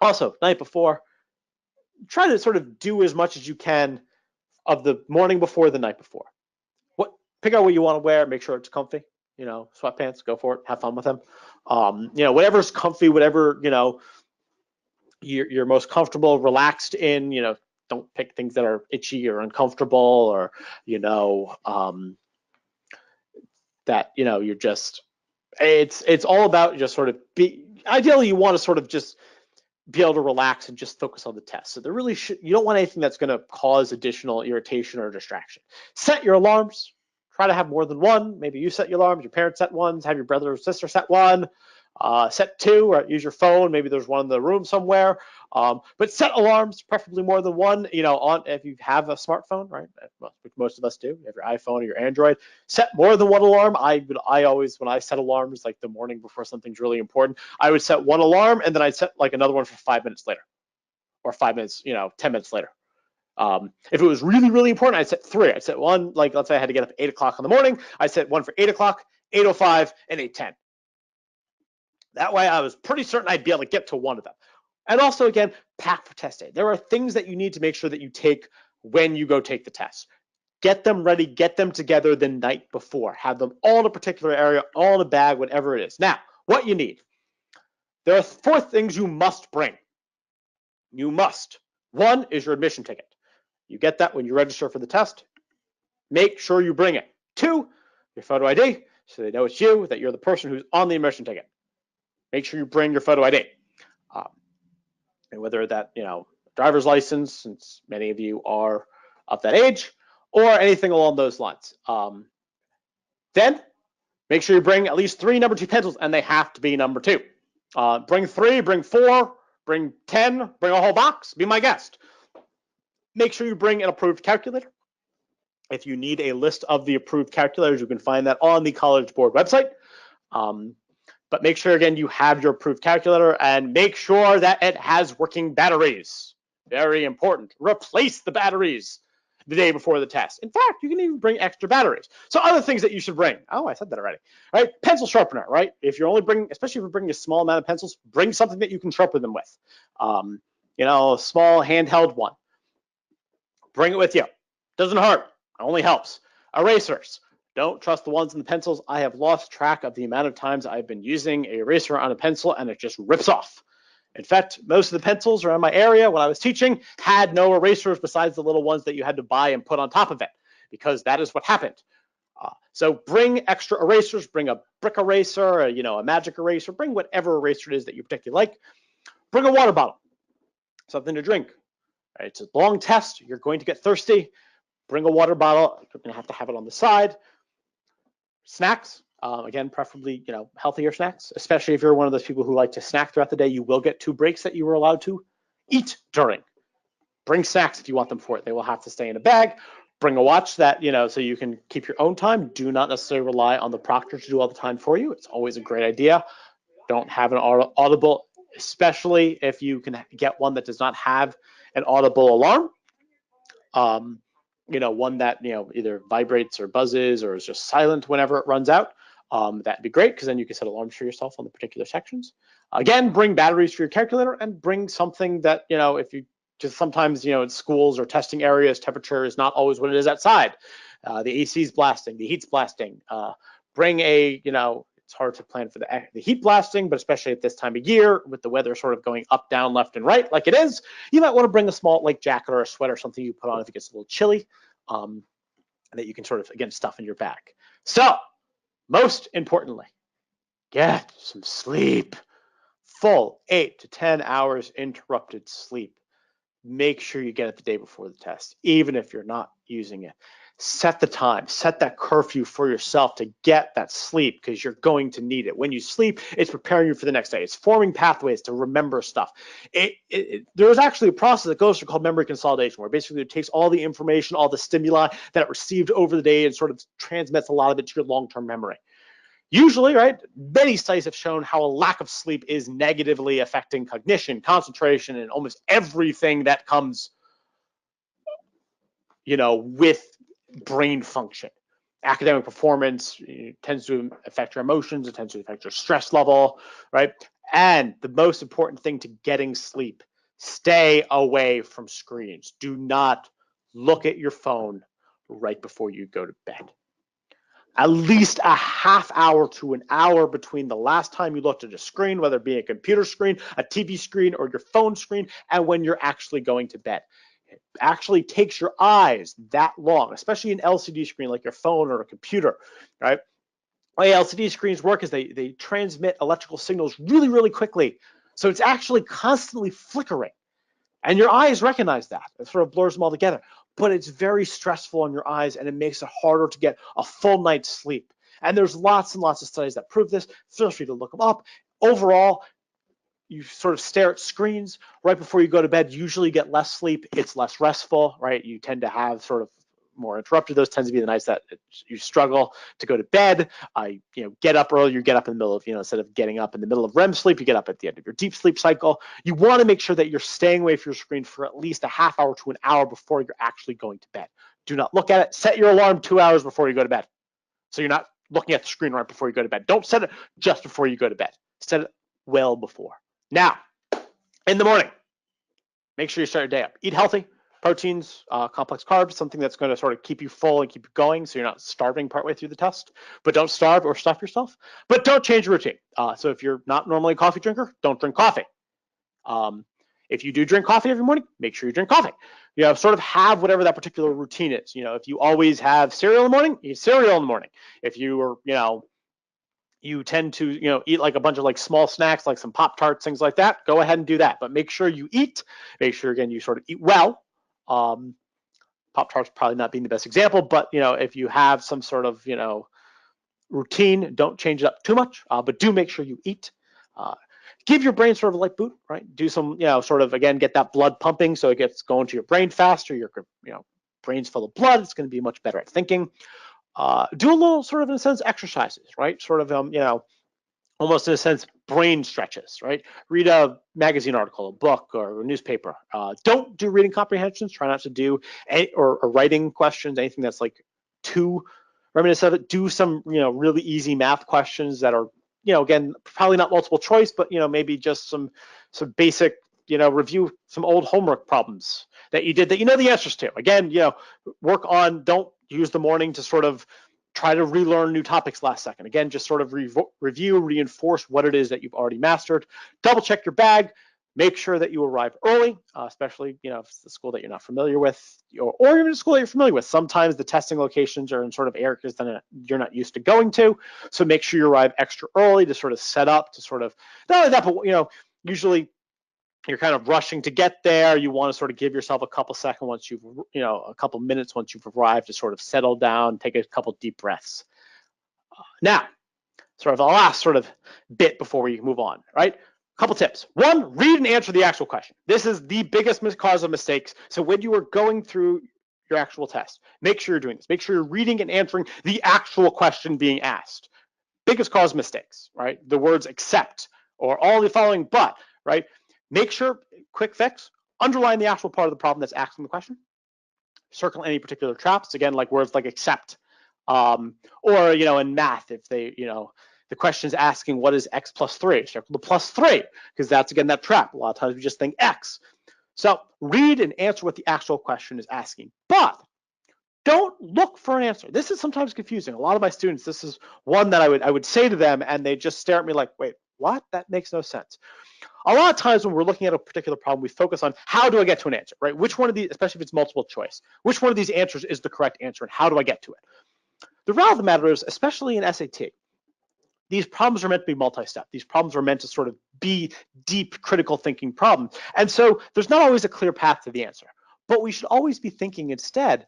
Also, night before, try to sort of do as much as you can of the morning before, the night before. Pick out what you want to wear, make sure it's comfy, sweatpants, go for it, have fun with them. Whatever's comfy, whatever, you're most comfortable, relaxed in, don't pick things that are itchy or uncomfortable, or, that, you're just, it's all about just sort of ideally you want to sort of just be able to relax and just focus on the test. So you don't want anything that's going to cause additional irritation or distraction. Set your alarms. Try to have more than one. Maybe you set your alarms, your parents set ones, have your brother or sister set one, set two, or use your phone. Maybe there's one in the room somewhere. But set alarms, preferably more than one. If you have a smartphone, right? Most of us do. You have your iPhone or your Android. Set more than one alarm. I always, when I set alarms, like the morning before something's really important, I would set one alarm and then I'd set like another one for 5 minutes later, or 5 minutes, 10 minutes later. If it was really, really important, I'd set three. I'd set one, like let's say I had to get up at 8 o'clock in the morning. I set one for 8 o'clock, 8:05, and 8:10. That way I was pretty certain I'd be able to get to one of them. And also, again, pack for test day. There are things that you need to make sure that you take when you go take the test. Get them ready, get them together the night before. Have them all in a particular area, all in a bag, whatever it is. Now, what you need. There are 4 things you must bring. You must. 1 is your admission ticket. You get that when you register for the test. Make sure you bring it. 2, your photo ID, so they know it's you, that you're the person who's on the admission ticket. Make sure you bring your photo ID. And whether that, driver's license, since many of you are of that age, or anything along those lines. Then make sure you bring at least 3 number 2 pencils, and they have to be number 2. Bring 3, bring 4, bring 10, bring a whole box, be my guest. Make sure you bring an approved calculator. If you need a list of the approved calculators, you can find that on the College Board website. But make sure, again, you have your approved calculator, and make sure that it has working batteries. Very important. Replace the batteries the day before the test. In fact, you can even bring extra batteries. So other things that you should bring. Oh, I said that already. Right? Pencil sharpener, right? If you're only bringing, especially if you're bringing a small amount of pencils, bring something that you can sharpen them with. A small handheld one. Bring it with you. Doesn't hurt. It only helps. Erasers. Don't trust the ones in the pencils. I have lost track of the amount of times I've been using an eraser on a pencil and it just rips off. In fact, most of the pencils around my area when I was teaching had no erasers besides the little ones that you had to buy and put on top of it, because that is what happened. So bring extra erasers, bring a brick eraser, a magic eraser, bring whatever eraser it is that you particularly like. Bring a water bottle, something to drink. Right? It's a long test. You're going to get thirsty. Bring a water bottle. You're going to have it on the side. Snacks, again, preferably, healthier snacks, especially if you're one of those people who like to snack throughout the day. You will get 2 breaks that you were allowed to eat during. Bring snacks if you want them for it. They will have to stay in a bag. Bring a watch that, so you can keep your own time. Do not necessarily rely on the proctor to do all the time for you. It's always a great idea. Don't have an audible, especially if you can get one that does not have an audible alarm. One that, either vibrates or buzzes or is just silent whenever it runs out. That'd be great, because then you can set alarms for yourself on the particular sections. Again, bring batteries for your calculator, and bring something that, if you just sometimes, in schools or testing areas, temperature is not always what it is outside. The AC's blasting, the heat's blasting. Bring a, it's hard to plan for the heat blasting, but especially at this time of year with the weather sort of going up, down, left, and right like it is, you might want to bring a small like jacket or a sweater or something you put on if it gets a little chilly, that you can sort of, again, stuff in your bag. So most importantly, get some sleep. Full 8 to 10 hours interrupted sleep. Make sure you get it the day before the test, even if you're not using it. Set the time, set that curfew for yourself to get that sleep, because you're going to need it. When you sleep, it's preparing you for the next day. It's forming pathways to remember stuff. There is actually a process that goes through called memory consolidation, where basically it takes all the information, all the stimuli that it received over the day and sort of transmits a lot of it to your long-term memory. Usually, right, many studies have shown how a lack of sleep is negatively affecting cognition, concentration, and almost everything that comes, with brain function. Academic performance tends to affect your emotions. It tends to affect your stress level, right? And the most important thing to getting sleep, stay away from screens. Do not look at your phone right before you go to bed. At least a half hour to an hour between the last time you looked at a screen, whether it be a computer screen, a TV screen, or your phone screen, and when you're actually going to bed. It actually takes your eyes that long, especially an LCD screen like your phone or a computer, right? The way LCD screens work is they transmit electrical signals really, really quickly. So it's actually constantly flickering. And your eyes recognize that. It sort of blurs them all together. But it's very stressful on your eyes, and it makes it harder to get a full night's sleep. And there's lots and lots of studies that prove this. Feel free to look them up. Overall, you sort of stare at screens right before you go to bed, usually get less sleep. It's less restful, right? You tend to have sort of more interrupted. Those tend to be the nights that you struggle to go to bed. Get up early. You get up in the middle of, instead of getting up in the middle of REM sleep, you get up at the end of your deep sleep cycle. You want to make sure that you're staying away from your screen for at least a half hour to an hour before you're actually going to bed. Do not look at it. Set your alarm 2 hours before you go to bed, so you're not looking at the screen right before you go to bed. Don't set it just before you go to bed. Set it well before. Now, in the morning, make sure you start your day up. Eat healthy. Proteins, complex carbs, something that's going to sort of keep you full and keep you going so you're not starving partway through the test. But don't starve or stuff yourself. But don't change your routine. So if you're not normally a coffee drinker, don't drink coffee. If you do drink coffee every morning, make sure you drink coffee. Sort of have whatever that particular routine is. If you always have cereal in the morning, eat cereal in the morning. If you are, you tend to, eat like a bunch of like small snacks, like some Pop-Tarts, things like that, go ahead and do that. But make sure you eat. Make sure, again, you sort of eat well. Pop-Tarts probably not being the best example, but, if you have some sort of, routine, don't change it up too much, but do make sure you eat. Give your brain sort of a light boot, right? Do some, sort of, again, get that blood pumping so it gets going to your brain faster. Your, brain's full of blood. It's going to be much better at thinking. Do a little sort of, in a sense, exercises, right? Sort of, almost in a sense, brain stretches, right? Read a magazine article, a book, or a newspaper. Don't do reading comprehensions. Try not to do or writing questions, anything that's like too reminiscent of it. Do some, really easy math questions that are, again, probably not multiple choice, but, maybe just some basic, review some old homework problems that you did that you know the answers to. Again, work on, don't use the morning to sort of try to relearn new topics last second. Again, just sort of review, reinforce what it is that you've already mastered. Double check your bag. Make sure that you arrive early, especially, if it's the school that you're not familiar with, or even a school that you're familiar with. Sometimes the testing locations are in sort of areas that you're not used to going to. So make sure you arrive extra early to sort of set up, to sort of, not only that, but, usually you're kind of rushing to get there. You want to sort of give yourself a couple seconds once you've, a couple minutes once you've arrived to sort of settle down, take a couple deep breaths. Now, sort of the last sort of bit before we move on, right? A couple tips. One, read and answer the actual question. This is the biggest cause of mistakes. So when you are going through your actual test, make sure you're doing this. Make sure you're reading and answering the actual question being asked. Biggest cause of mistakes, right? The words except or all the following but, right? Make sure, quick fix, underline the actual part of the problem that's asking the question. Circle any particular traps, again, like words like except, or, in math, if they, the question is asking what is x plus 3, circle the plus 3, because that's, again, that trap. A lot of times we just think x. So read and answer what the actual question is asking, but don't look for an answer. This is sometimes confusing. A lot of my students, this is one that I would say to them, and they just stare at me like, wait, what? That makes no sense. A lot of times when we're looking at a particular problem, we focus on how do I get to an answer, right? Which one of these, especially if it's multiple choice, which one of these answers is the correct answer and how do I get to it? The reality of the matter is, especially in SAT, these problems are meant to be multi-step. These problems are meant to sort of be deep critical thinking problems. And so there's not always a clear path to the answer, but we should always be thinking instead,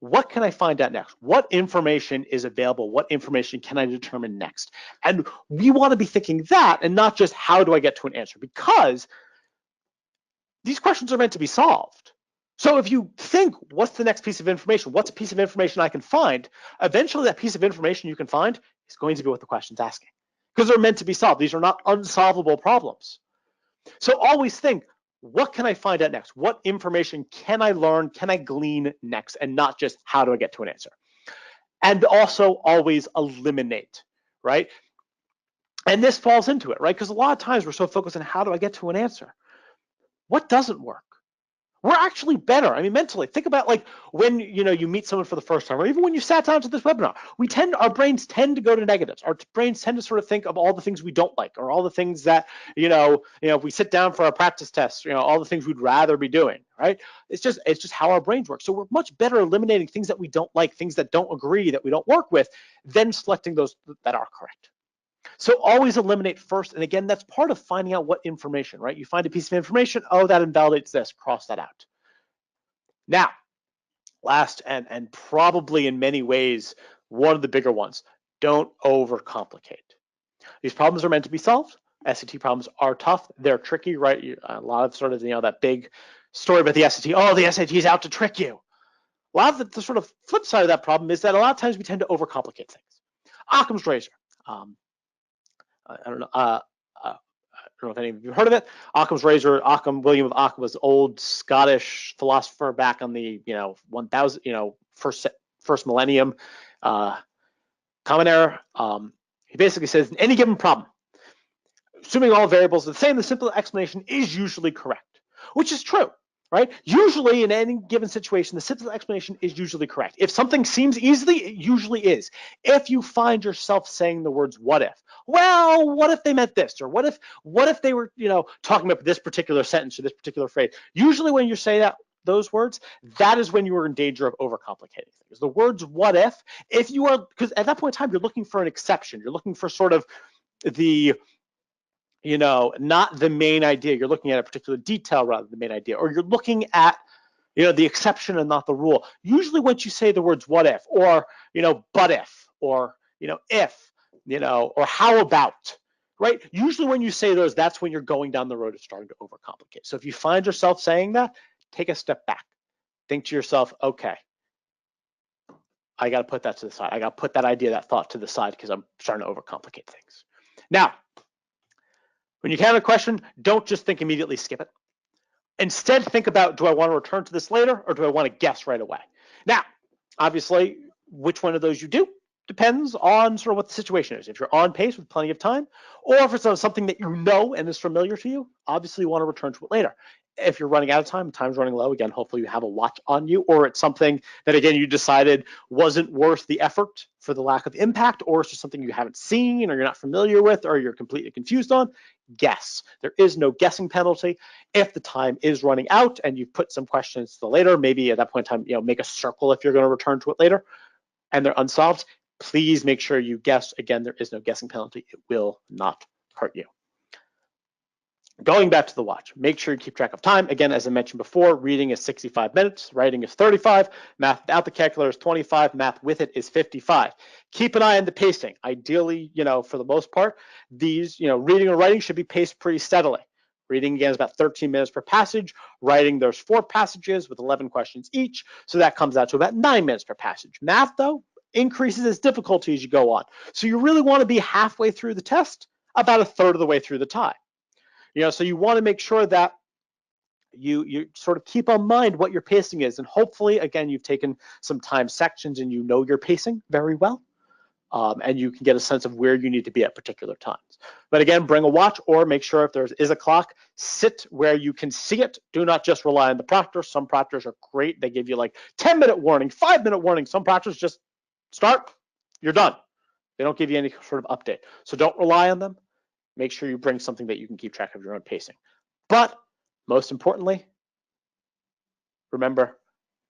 what can I find out next? What information is available? What information can I determine next? And we want to be thinking that and not just how do I get to an answer, because these questions are meant to be solved. So if you think, what's the next piece of information? What's a piece of information I can find? Eventually that piece of information you can find is going to be what the question's asking, because they're meant to be solved. These are not unsolvable problems. So always think, what can I find out next? What information can I learn, can I glean next, and not just how do I get to an answer? And also always eliminate, right? And this falls into it, right? Because a lot of times we're so focused on how do I get to an answer. What doesn't work? we're actually better. I mean, mentally, think about like when you meet someone for the first time, or even when you sat down to this webinar, our brains tend to go to negatives. Our brains tend to sort of think of all the things we don't like, or all the things that if we sit down for a practice test, all the things we'd rather be doing, right? It's just how our brains work. So we're much better eliminating things that we don't like, things that don't agree, that we don't work with, than selecting those that are correct. So always eliminate first. And again, that's part of finding out what information, right? You find a piece of information, oh, that invalidates this, cross that out. Now, last and probably in many ways, one of the bigger ones, don't overcomplicate. These problems are meant to be solved. SAT problems are tough. They're tricky, right? A lot of sort of, that big story about the SAT. Oh, the SAT is out to trick you. A lot of the sort of flip side of that problem is that a lot of times we tend to overcomplicate things. Occam's razor. I don't know. I don't know if any of you have heard of it. Occam's razor. William of Occam was an old Scottish philosopher back on the 1000 first millennium common era. He basically says in any given problem, assuming all variables are the same, the simple explanation is usually correct, which is true. Right? Usually in any given situation, the simple explanation is usually correct. If something seems easy, it usually is. If you find yourself saying the words "what if," well, what if they meant this, or what if they were talking about this particular sentence or this particular phrase? Usually when you say those words, that is when you are in danger of overcomplicating things. The words "what if you are," because at that point in time you're looking for an exception, you're looking for sort of the not the main idea. You're looking at a particular detail rather than the main idea, or you're looking at, the exception and not the rule. Usually once you say the words what if, or, but if, or, if, or how about, right? Usually when you say those, that's when you're going down the road of starting to overcomplicate. So if you find yourself saying that, take a step back. Think to yourself, okay, I got to put that to the side. I got to put that idea, that thought to the side because I'm starting to overcomplicate things. Now, when you have a question, don't just think immediately skip it. Instead, think about, do I want to return to this later or do I want to guess right away? Now, obviously, which one of those you do depends on sort of what the situation is. If you're on pace with plenty of time, or if it's on something that you know and is familiar to you, obviously you want to return to it later. If you're running out of time, time's running low, again, hopefully you have a watch on you, or it's something that, again, you decided wasn't worth the effort for the lack of impact, or it's just something you haven't seen or you're not familiar with or you're completely confused on, guess. There is no guessing penalty. If the time is running out and you've put some questions to later, maybe at that point in time, make a circle if you're going to return to it later and they're unsolved, please make sure you guess. Again, there is no guessing penalty. It will not hurt you. Going back to the watch, make sure you keep track of time. Again, as I mentioned before, reading is 65 minutes, writing is 35, math without the calculator is 25, math with it is 55. Keep an eye on the pacing. Ideally, for the most part, these, reading and writing should be paced pretty steadily. Reading, again, is about 13 minutes per passage. Writing, there's 4 passages with 11 questions each, so that comes out to about 9 minutes per passage. Math, though, increases its difficulty as you go on. So you really want to be halfway through the test, about a third of the way through the time. So you want to make sure that you sort of keep on mind what your pacing is. And hopefully, again, you've taken some time sections and you know your pacing very well. And you can get a sense of where you need to be at particular times. But again, bring a watch or make sure if there is a clock, sit where you can see it. Do not just rely on the proctor. Some proctors are great. They give you like 10-minute warning, 5-minute warning. Some proctors just start, you're done. They don't give you any sort of update. So don't rely on them. Make sure you bring something that you can keep track of your own pacing. But most importantly, remember,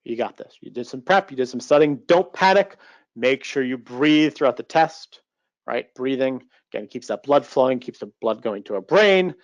you got this. You did some prep, you did some studying. Don't panic. Make sure you breathe throughout the test, right? Breathing, again, keeps that blood flowing, keeps the blood going to our brain.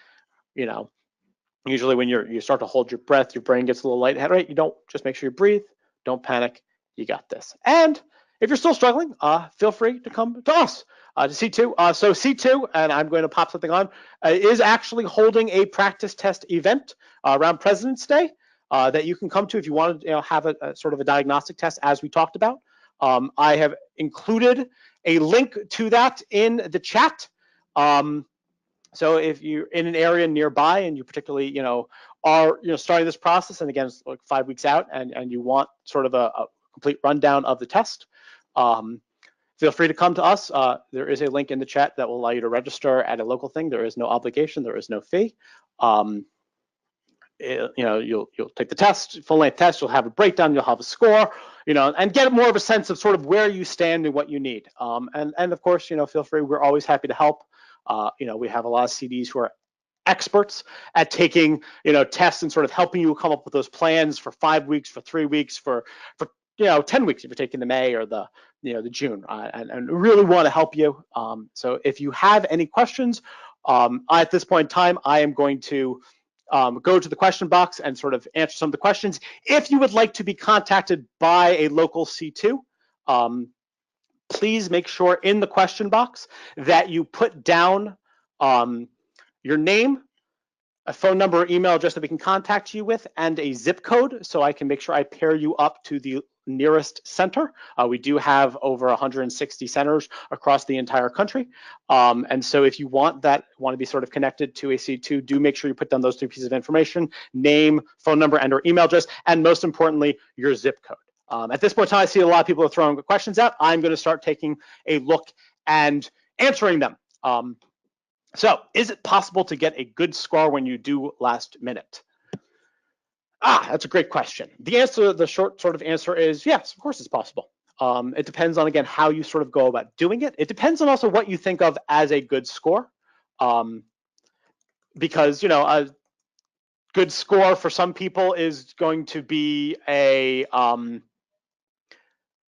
Usually when you start to hold your breath, your brain gets a little lightheaded, right? You don't, just make sure you breathe. Don't panic. You got this. And if you're still struggling, feel free to come to us. To C2. So C2, and I'm going to pop something on, is actually holding a practice test event around President's Day that you can come to if you want to have a sort of a diagnostic test as we talked about. I have included a link to that in the chat. So if you're in an area nearby and you particularly, are starting this process, and again, it's like 5 weeks out, and you want sort of a complete rundown of the test, feel free to come to us. There is a link in the chat that will allow you to register at a local thing. There is no obligation. There is no fee. you'll take the test, full length test, you'll have a breakdown, you'll have a score, and get more of a sense of sort of where you stand and what you need. And of course, feel free, we're always happy to help. We have a lot of CDs who are experts at taking, tests and sort of helping you come up with those plans for 5 weeks, for 3 weeks, for 10 weeks if you're taking the May or the June, and really want to help you. So if you have any questions, at this point in time, I am going to go to the question box and sort of answer some of the questions. If you would like to be contacted by a local C2, please make sure in the question box that you put down your name, a phone number or email address that we can contact you with, and a zip code so I can make sure I pair you up to the nearest center. We do have over 160 centers across the entire country. And so if you want to be sort of connected to a C2, do make sure you put down those 3 pieces of information: name, phone number, and or email address, and most importantly, your zip code. At this point in time, I see a lot of people are throwing questions out. I'm going to start taking a look and answering them. So is it possible to get a good score when you do last minute? That's a great question. The short sort of answer is yes, of course it's possible. It depends on, again, how you sort of go about doing it. It depends on also what you think of as a good score. Because, a good score for some people is going to be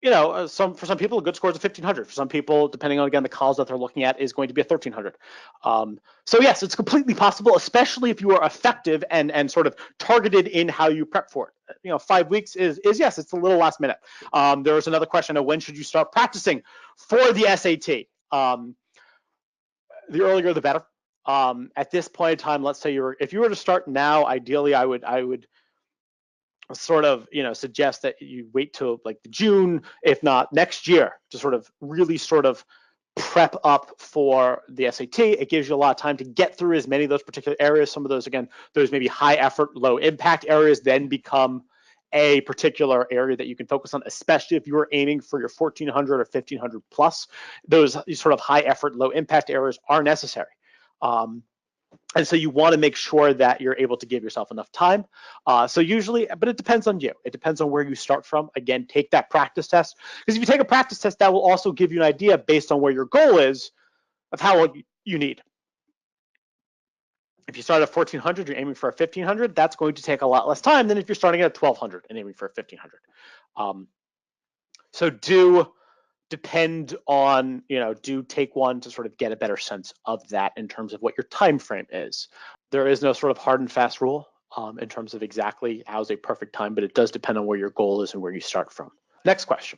for some people, a good score is a 1500. For some people, depending on, again, the college that they're looking at, is going to be a 1300. So yes, it's completely possible, especially if you are effective and sort of targeted in how you prep for it. 5 weeks is yes, it's a little last minute. There was another question of when should you start practicing for the SAT? The earlier the better. At this point in time, let's say if you were to start now, ideally I would sort of suggest that you wait till like June, if not next year, to sort of really sort of prep up for the SAT. It gives you a lot of time to get through as many of those particular areas. Some of those, again, those maybe high effort, low impact areas then become a particular area that you can focus on, especially if you are aiming for your 1400 or 1500 plus. Those sort of high effort, low impact areas are necessary. And so you want to make sure that you're able to give yourself enough time. So usually, but it depends on you. It depends on where you start from. Again, take that practice test, because if you take a practice test, that will also give you an idea based on where your goal is of how long you need. If you start at 1400, you're aiming for a 1500, that's going to take a lot less time than if you're starting at 1200 and aiming for a 1500. So do depend on, do take one to sort of get a better sense of that in terms of what your time frame is. There is no sort of hard and fast rule in terms of exactly how's a perfect time, but it does depend on where your goal is and where you start from. Next question.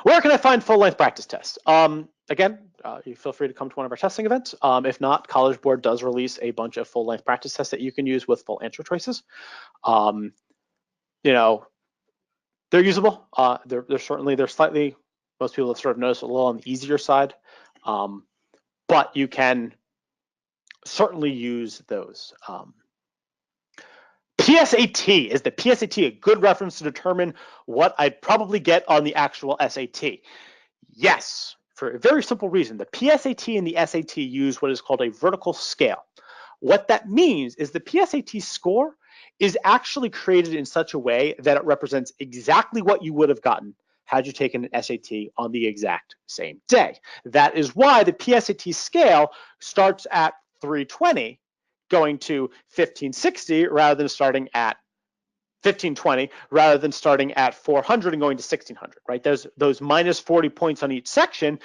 Where can I find full-length practice tests? Again, you feel free to come to one of our testing events. If not, College Board does release a bunch of full-length practice tests that you can use with full answer choices. They're usable. They're slightly, most people have sort of noticed, a little on the easier side, but you can certainly use those. PSAT, is the PSAT a good reference to determine what I'd probably get on the actual SAT? Yes, for a very simple reason. The PSAT and the SAT use what is called a vertical scale. What that means is the PSAT score is actually created in such a way that it represents exactly what you would have gotten had you taken an SAT on the exact same day. That is why the PSAT scale starts at 320, going to 1560 rather than starting at 1520, rather than starting at 400 and going to 1600, right? There's those minus 40 points on each section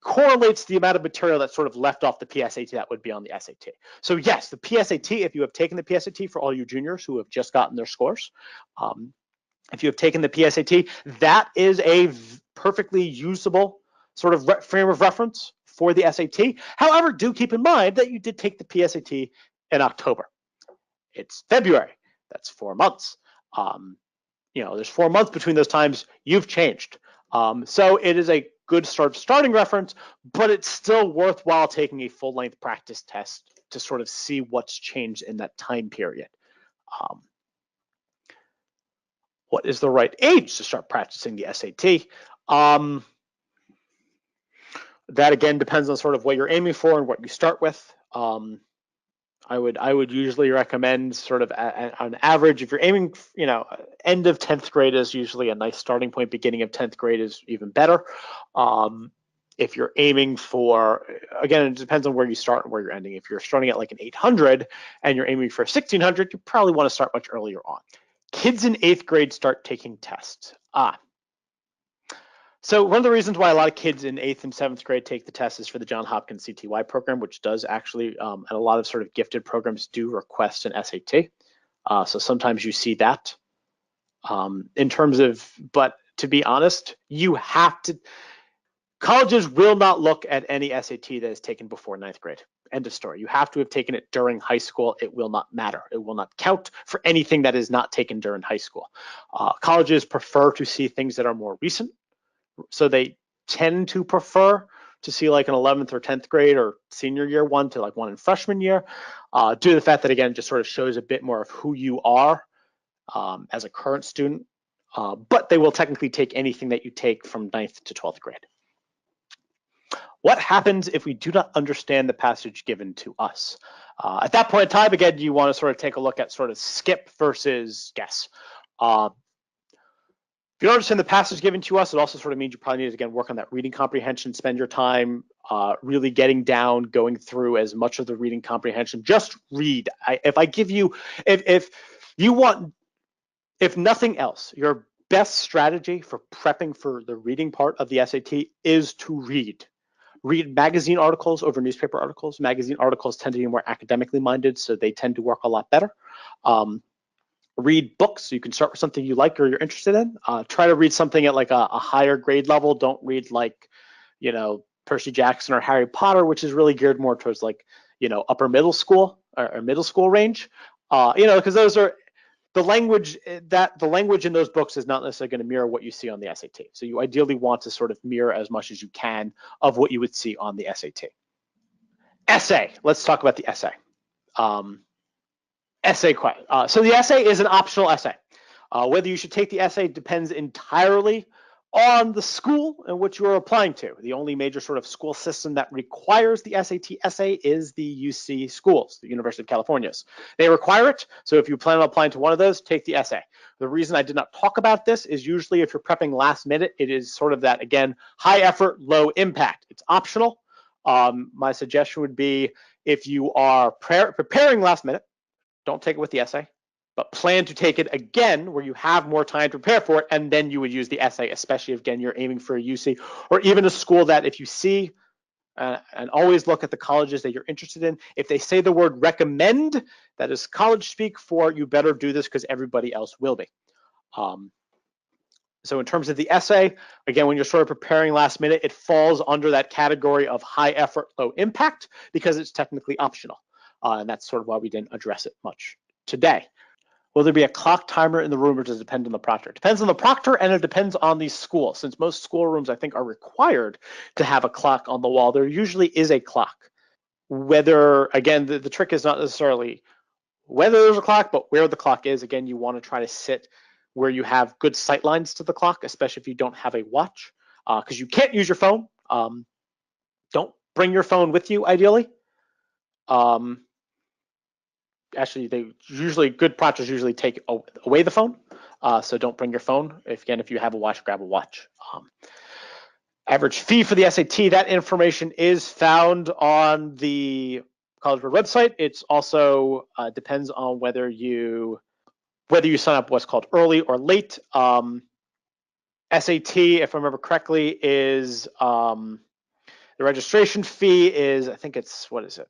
correlates the amount of material that's sort of left off the PSAT that would be on the SAT. So yes, the PSAT, if you have taken the PSAT, for all you juniors who have just gotten their scores, if you have taken the PSAT, that is a perfectly usable sort of frame of reference for the SAT. However, do keep in mind that you did take the PSAT in October. It's February. That's 4 months. There's 4 months between those times. You've changed. So it is a good sort of starting reference, but it's still worthwhile taking a full-length practice test to sort of see what's changed in that time period. What is the right age to start practicing the SAT? That again depends on sort of what you're aiming for and what you start with. I would usually recommend sort of on average, if you're aiming, end of 10th grade is usually a nice starting point. Beginning of 10th grade is even better. If you're aiming for, again, it depends on where you start and where you're ending. If you're starting at like an 800 and you're aiming for 1600, you probably want to start much earlier on. Kids in 8th grade start taking tests. So one of the reasons why a lot of kids in 8th and 7th grade take the test is for the Johns Hopkins CTY program, which does actually, and a lot of sort of gifted programs do request an SAT. So sometimes you see that. In terms of, but to be honest, you have to, colleges will not look at any SAT that is taken before 9th grade. End of story. You have to have taken it during high school. It will not matter. It will not count for anything that is not taken during high school. Colleges prefer to see things that are more recent. So they tend to prefer to see like an 11th or 10th grade or senior year one to like one in freshman year, due to the fact that, again, it just sort of shows a bit more of who you are as a current student. But they will technically take anything that you take from 9th to 12th grade. What happens if we do not understand the passage given to us? At that point in time, again, you want to sort of take a look at sort of skip versus guess. If you don't understand the passage given to us, it also sort of means you probably need to, again, work on that reading comprehension, spend your time really getting down, going through as much of the reading comprehension. Just read. If nothing else, your best strategy for prepping for the reading part of the SAT is to read. Read magazine articles over newspaper articles. Magazine articles tend to be more academically minded, so they tend to work a lot better. Read books. So you can start with something you like or you're interested in. Try to read something at like a higher grade level. Don't read like, Percy Jackson or Harry Potter, which is really geared more towards like, upper middle school or middle school range. Because those are the language in those books is not necessarily going to mirror what you see on the SAT. So you ideally want to sort of mirror as much as you can of what you would see on the SAT. Essay. Let's talk about the essay. Essay question. So the essay is an optional essay. Whether you should take the essay depends entirely on the school in which you are applying to. The only major sort of school system that requires the SAT essay is the UC schools, the University of California's. They require it, so if you plan on applying to one of those, take the essay. The reason I did not talk about this is usually if you're prepping last minute, it is sort of that, again, high effort, low impact. It's optional. My suggestion would be if you are preparing last minute, don't take it with the essay, but plan to take it again where you have more time to prepare for it, and then you would use the essay, especially if, again, you're aiming for a UC or even a school that if you see, and always look at the colleges that you're interested in. If they say the word recommend, that is college speak for you better do this because everybody else will be. So in terms of the essay, again, when you're sort of preparing last minute, it falls under that category of high effort, low impact because it's technically optional. And that's sort of why we didn't address it much today. Will there be a clock timer in the room or does it depend on the proctor? It depends on the proctor and it depends on the school. Since most schoolrooms, I think, are required to have a clock on the wall, there usually is a clock. Whether, again, the trick is not necessarily whether there's a clock, but where the clock is. Again, you want to try to sit where you have good sight lines to the clock, especially if you don't have a watch, because you can't use your phone. Don't bring your phone with you, ideally. Actually, good proctors usually take away the phone, so don't bring your phone. If you have a watch, grab a watch. Average fee for the SAT, that information is found on the College Board website. It's also depends on whether you sign up what's called early or late. SAT, if I remember correctly, is the registration fee is, I think it's, what is it?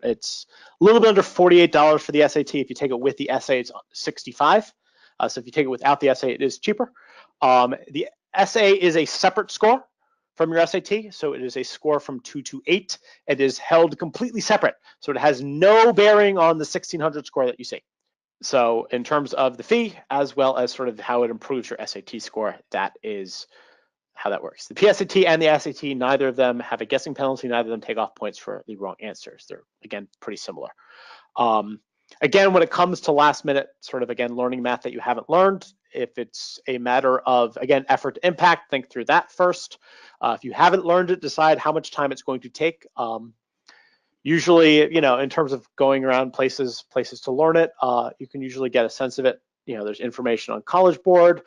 It's a little bit under $48 for the SAT. If you take it with the essay, it's $65. So if you take it without the essay, it is cheaper. The essay is a separate score from your SAT. So it is a score from 2 to 8. It is held completely separate. So it has no bearing on the 1600 score that you see. So in terms of the fee, as well as sort of how it improves your SAT score, that is how that works. The PSAT and the SAT, neither of them have a guessing penalty. Neither of them take off points for the wrong answers. They're, again, pretty similar. Again, when it comes to last minute, sort of, again, learning math that you haven't learned, if it's a matter of, again, effort to impact, think through that first. If you haven't learned it, decide how much time it's going to take. Usually, you know, in terms of going around places to learn it, you can usually get a sense of it. You know, there's information on College Board.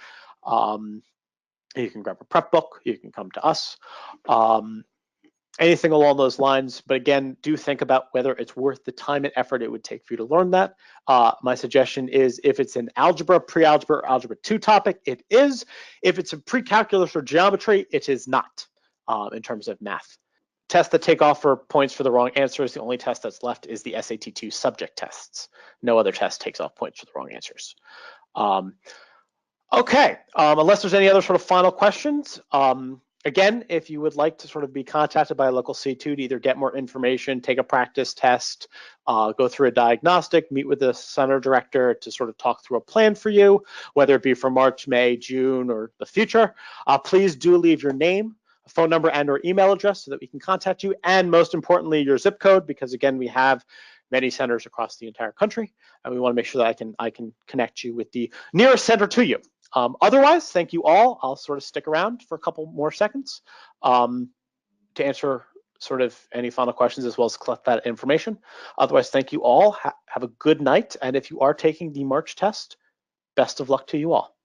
You can grab a prep book. You can come to us. Anything along those lines. But again, do think about whether it's worth the time and effort it would take for you to learn that. My suggestion is if it's an algebra, pre-algebra, or algebra 2 topic, it is. If it's a pre-calculus or geometry, it is not in terms of math. Tests that take off for points for the wrong answers, the only test that's left is the SAT 2 subject tests. No other test takes off points for the wrong answers. Okay, unless there's any other sort of final questions, again, if you would like to sort of be contacted by a local C2 to either get more information, take a practice test, go through a diagnostic, meet with the center director to sort of talk through a plan for you, whether it be for March, May, June, or the future, please do leave your name, a phone number, and or email address so that we can contact you, and most importantly, your zip code, because again, we have many centers across the entire country, and we want to make sure that I can connect you with the nearest center to you. Otherwise, thank you all. I'll sort of stick around for a couple more seconds to answer sort of any final questions as well as collect that information. Otherwise, thank you all. Have a good night. And if you are taking the March test, best of luck to you all.